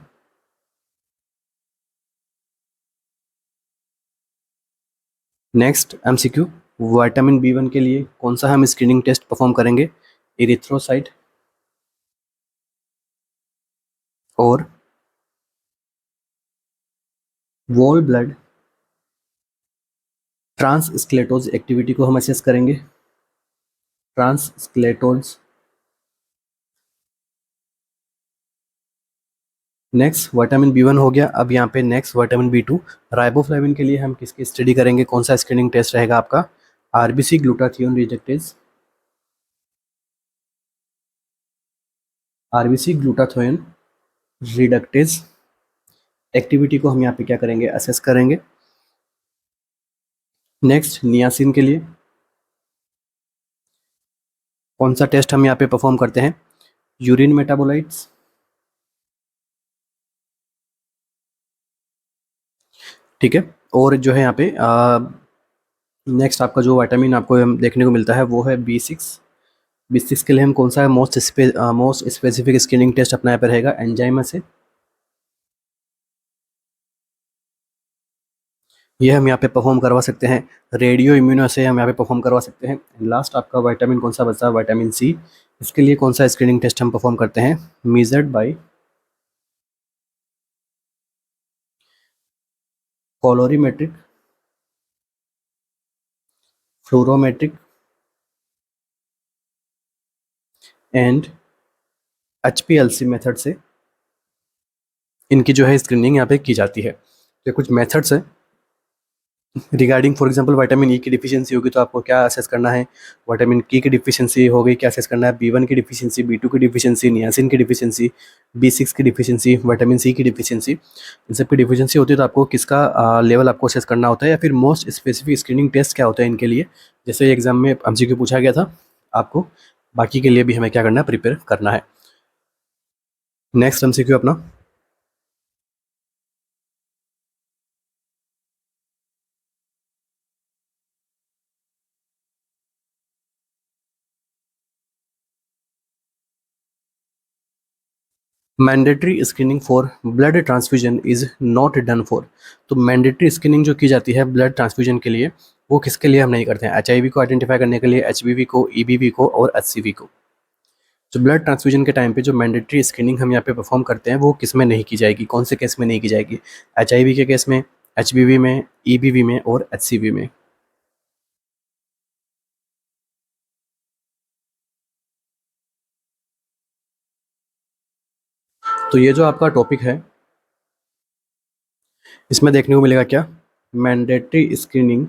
Next MCQ, vitamin B1 के लिए कौन सा हम स्क्रीनिंग टेस्ट परफॉर्म करेंगे, इरिथ्रोसाइट और वॉल ब्लड ट्रांसस्क्लेटोज एक्टिविटी को हम असेस करेंगे, ट्रांसस्क्लेटोज। नेक्स्ट विटामिन B1 हो गया। अब यहाँ पे नेक्स्ट विटामिन B2 राइबोफ्लेविन के लिए हम किसकी स्टडी करेंगे, कौन सा स्क्रीनिंग टेस्ट रहेगा आपका, RBC glutathione reductase, RBC glutathione reductase activity को हम यहाँ पे क्या करेंगे, असेस करेंगे। नेक्स्ट नियासिन के लिए कौन सा टेस्ट हम यहाँ पे परफॉर्म करते हैं, यूरिन मेटाबोलाइट्स, ठीक है। और जो है यहाँ पे नेक्स्ट आपका जो विटामिन आपको देखने को मिलता है वो है B6 के लिए हम कौन सा है मोस्ट स्पेसिफिक स्क्रीनिंग टेस्ट अपना यहाँ पे रहेगा, एंजाइम से। ये हम यहाँ पे परफॉर्म करवा सकते हैं, रेडियो इम्यूनो से हम यहाँ पे परफॉर्म करवा सकते हैं। लास्ट आपका विटामिन कौन सा बचता है, विटामिन सी। इसके लिए कौन सा स्क्रीनिंग टेस्ट हम परफॉर्म करते हैं, measured by colorimetric, fluorometric and HPLC method से इनकी जो है स्क्रीनिंग यहाँ पे की जाती है। तो कुछ मेथड्स हैं regarding for example vitamin E की डिफिशियंसी होगी तो आपको क्या असेस करना है, विटामिन की डिफिशियंसी हो गई क्या असेस करना है, बी वन की डिफिशियंसी, बी टू की डिफिशियंसी, नियासिन की डिफिशियंसी, बी सिक्स की डिफिशियंसी, विटामिन सी की डिफिशियंसी, इन सब की डिफिशियंसी होती है तो आपको किसका लेवल आपको असेस करना होता है, या फिर मोस्ट स्पेसिफिक स्क्रीनिंग टेस्ट क्या होता है इनके लिए, जैसे एग्जाम में एमसीक्यू पूछा गया था आपको, बाकी के लिए भी हमें क्या करना है, प्रिपेयर करना है। नेक्स्ट एमसीक्यू अपना, mandatory screening for blood transfusion is not done for. तो मैंडेटरी स्क्रीनिंग जो की जाती है ब्लड ट्रांसफ्यूजन के लिए, वो किसके लिए हम नहीं करते हैं, एचआईवी को आइडेंटिफाई करने के लिए, एचबीवी को, ईबीवी को और एचसीवी को। जो ब्लड ट्रांसफ्यूजन के टाइम पे जो मैंडेटरी स्क्रीनिंग हम यहाँ पे परफॉर्म करते हैं वो किस में नहीं की जाएगी, कौन से केस में नहीं की जाएगी, एचआईवी के केस में, एचबीवी में, ईबीवी में और एचसीवी में। तो ये जो आपका टॉपिक है इसमें देखने को मिलेगा क्या, mandatory screening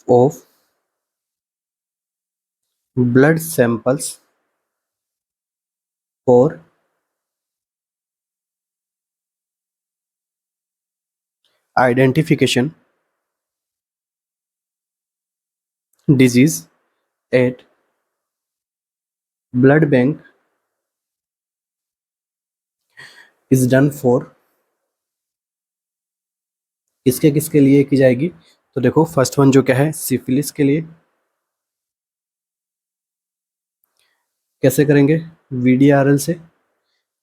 of blood samples for identification disease eight blood bank is done for, किसके किसके लिए की जाएगी। तो देखो फर्स्ट वन जो क्या है, सिफिलिस के लिए। कैसे करेंगे, वीडीआरएल से।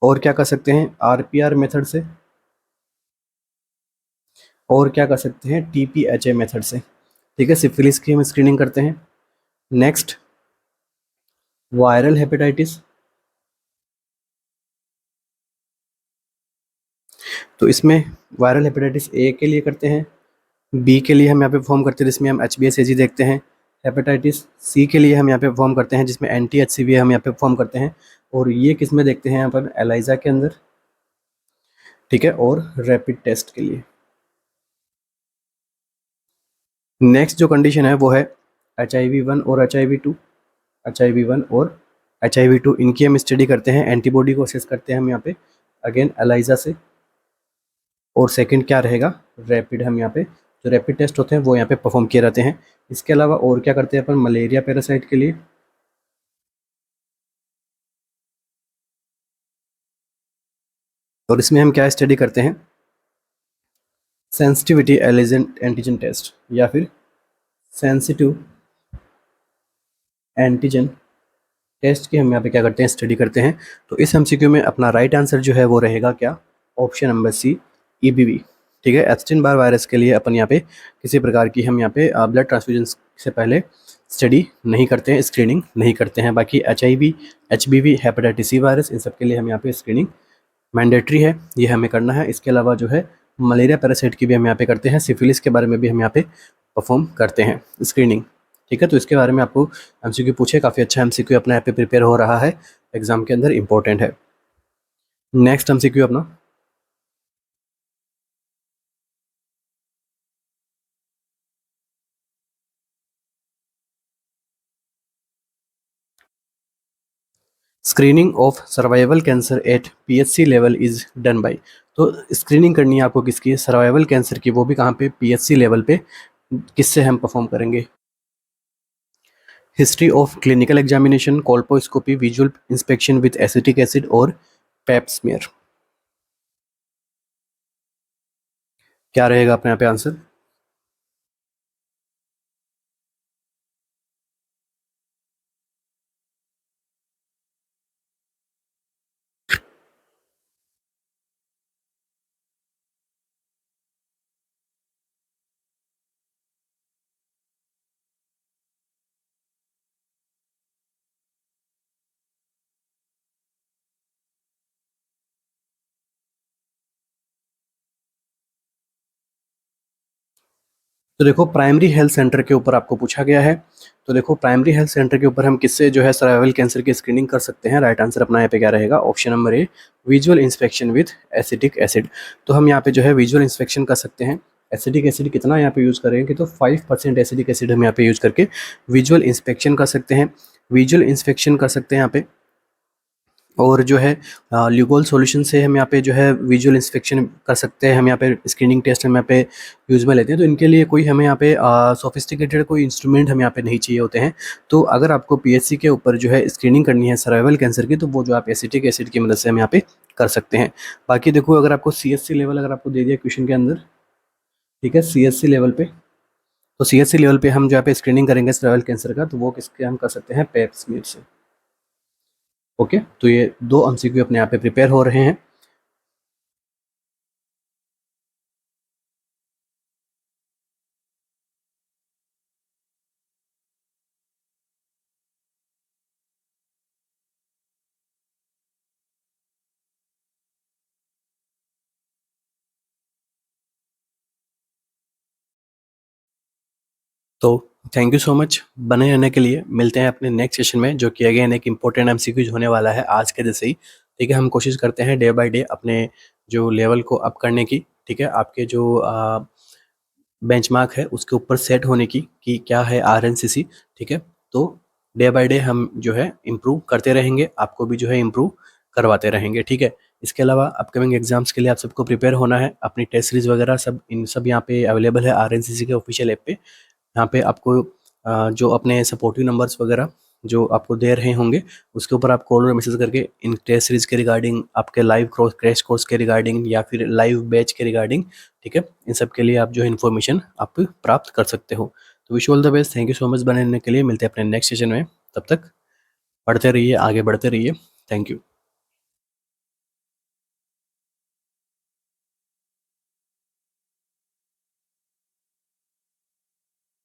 और क्या कर सकते हैं, आरपीआर मेथड से। और क्या कर सकते हैं, टीपीएचए मेथड से। ठीक है, सिफिलिस की हम स्क्रीनिंग करते हैं। Next, viral hepatitis. तो इसमें वायरल हेपेटाइटिस ए के लिए करते हैं, बी के लिए हम यहाँ पे परफॉर्म करते हैं जिसमें हम एच बी एस एजी देखते हैं, हेपेटाइटिस सी के लिए हम यहाँ पे परफॉर्म करते हैं जिसमें एंटी एच सी वी हम यहाँ पे परफॉर्म करते हैं, और ये किस में देखते हैं यहाँ पर, एलाइजा के अंदर। ठीक है, और रैपिड टेस्ट के लिए। नेक्स्ट जो कंडीशन है वो है एच आई वी वन और H I V two. H I V one और एच आई वी टू इनकी हम स्टडी करते हैं, एंटीबॉडी को असेस करते हैं हम यहाँ पे अगेन एलाइजा से। और सेकंड क्या रहेगा, रैपिड, हम यहाँ पे जो रैपिड टेस्ट होते हैं वो यहाँ पे परफॉर्म किए रहते हैं। इसके अलावा और क्या करते हैं अपन, मलेरिया पैरासाइट के लिए। और इसमें हम क्या स्टडी करते हैं, सेंसिटिविटी एलिजेंट एंटीजन टेस्ट, या फिर सेंसिटिव एंटीजन टेस्ट की हम यहाँ पे क्या करते हैं, स्टडी करते हैं। तो इस एमसीक्यू में अपना राइट आंसर जो है वो रहेगा क्या, ऑप्शन नंबर सी, ईबीवी। ठीक है, एप्स्टीन बार वायरस के लिए अपन यहाँ पे किसी प्रकार की हम यहाँ पे ब्लड ट्रांसफ्यूजन से पहले स्टडी नहीं करते हैं, स्क्रीनिंग नहीं करते हैं। बाकी HIV, HBV, hepatitis C virus, इन सब के लिए हम यहाँ पे स्क्रीनिंग मैंडेटरी है, ये हमें करना है। इसके अलावा जो है मलेरिया पैरासाइट की भी हम यहाँ पे करते हैं, सिफिलिस के बारे में भी हम यहाँ पे परफॉर्म करते हैं स्क्रीनिंग। ठीक है, तो इसके बारे में आपको एमसीक्यू पूछे, काफ़ी अच्छा एमसीक्यू अपने यहाँ पे प्रिपेयर हो रहा है, एग्जाम के अंदर इंपॉर्टेंट है। नेक्स्ट एमसीक्यू अपना, screening of cervical cancer at PHC level is done by. तो स्क्रीनिंग करनी है आपको किसकी, सर्वाइवल कैंसर की, वो भी कहाँ पे, पीएचसी लेवल पे। किससे हम परफॉर्म करेंगे, history of clinical examination, colposcopy, visual inspection with acetic acid और पैप स्मीयर। क्या रहेगा अपने यहाँ पे आंसर। तो देखो प्राइमरी हेल्थ सेंटर के ऊपर आपको पूछा गया है। तो देखो प्राइमरी हेल्थ सेंटर के ऊपर हम किससे जो है सर्वाइवल कैंसर की स्क्रीनिंग कर सकते हैं। राइट आंसर अपना यहाँ पे क्या रहेगा, option number A, visual inspection with acetic acid. तो हम यहाँ पे जो है विजुअल इंस्पेक्शन कर सकते हैं। एसिटिक एसिड कितना यहाँ पे यूज़ करेंगे, तो 5% एसिटिक एसिड हम यहाँ पे यूज़ करके विजुअल इंस्पेक्शन कर सकते हैं। विजुअल इंस्पेक्शन कर सकते हैं यहाँ पे। और जो है ल्यूगोल सॉल्यूशन से हम यहाँ पे जो है विजुअल इंस्पेक्शन कर सकते हैं। हम यहाँ पे स्क्रीनिंग टेस्ट हम यहाँ पे यूज़ में लेते हैं। तो इनके लिए कोई हमें यहाँ पे सोफिस्टिकेटेड कोई इंस्ट्रूमेंट हम यहाँ पे नहीं चाहिए होते हैं। तो अगर आपको पीएचसी के ऊपर जो है स्क्रीनिंग करनी है सर्वाइवल कैंसर की, तो वो जो आप एसिटिक एसिड की मदद से हम यहाँ पे कर सकते हैं। बाकी देखो अगर आपको सीएचसी लेवल अगर आपको दे दिया क्वेश्चन के अंदर, ठीक है, सीएचसी लेवल पे, तो सीएचसी लेवल पे हम जो यहाँ पे स्क्रीनिंग करेंगे सर्वाइवल कैंसर का, तो वो किसके हम कर सकते हैं, पेप स्मीयर से। ओके, तो ये 2 एमसीक्यू अपने यहाँ पे प्रिपेयर हो रहे हैं। तो थैंक यू सो मच बने रहने के लिए। मिलते हैं अपने नेक्स्ट सेशन में, जो कि अगेन एक इम्पोर्टेंट एमसीक्यूज होने वाला है आज के जैसे ही। ठीक है, हम कोशिश करते हैं डे बाय डे अपने जो लेवल को अप करने की। ठीक है, आपके जो बेंचमार्क है उसके ऊपर सेट होने की कि क्या है आरएनसीसी। ठीक है, तो डे बाय डे हम जो है इम्प्रूव करते रहेंगे, आपको भी जो है इम्प्रूव करवाते रहेंगे। ठीक है, इसके अलावा अपकमिंग एग्जाम्स के लिए आप सबको प्रिपेयर होना है। अपनी टेस्ट सीरीज वगैरह सब इन सब यहाँ पे अवेलेबल है आरएनसीसी के ऑफिशियल ऐप पे। यहाँ पे आपको जो अपने सपोर्टिव नंबर्स वगैरह जो आपको दे रहे होंगे, उसके ऊपर आप कॉल और मैसेज करके इन टेस्ट सीरीज के रिगार्डिंग, आपके लाइव क्रैश कोर्स के रिगार्डिंग, या फिर लाइव बैच के रिगार्डिंग, ठीक है, इन सब के लिए आप जो है इन्फॉर्मेशन आप प्राप्त कर सकते हो। तो wish all the best, thank you so much बने रहने के लिए। मिलते हैं अपने नेक्स्ट सेशन में, तब तक पढ़ते रहिए, आगे बढ़ते रहिए। Thank you.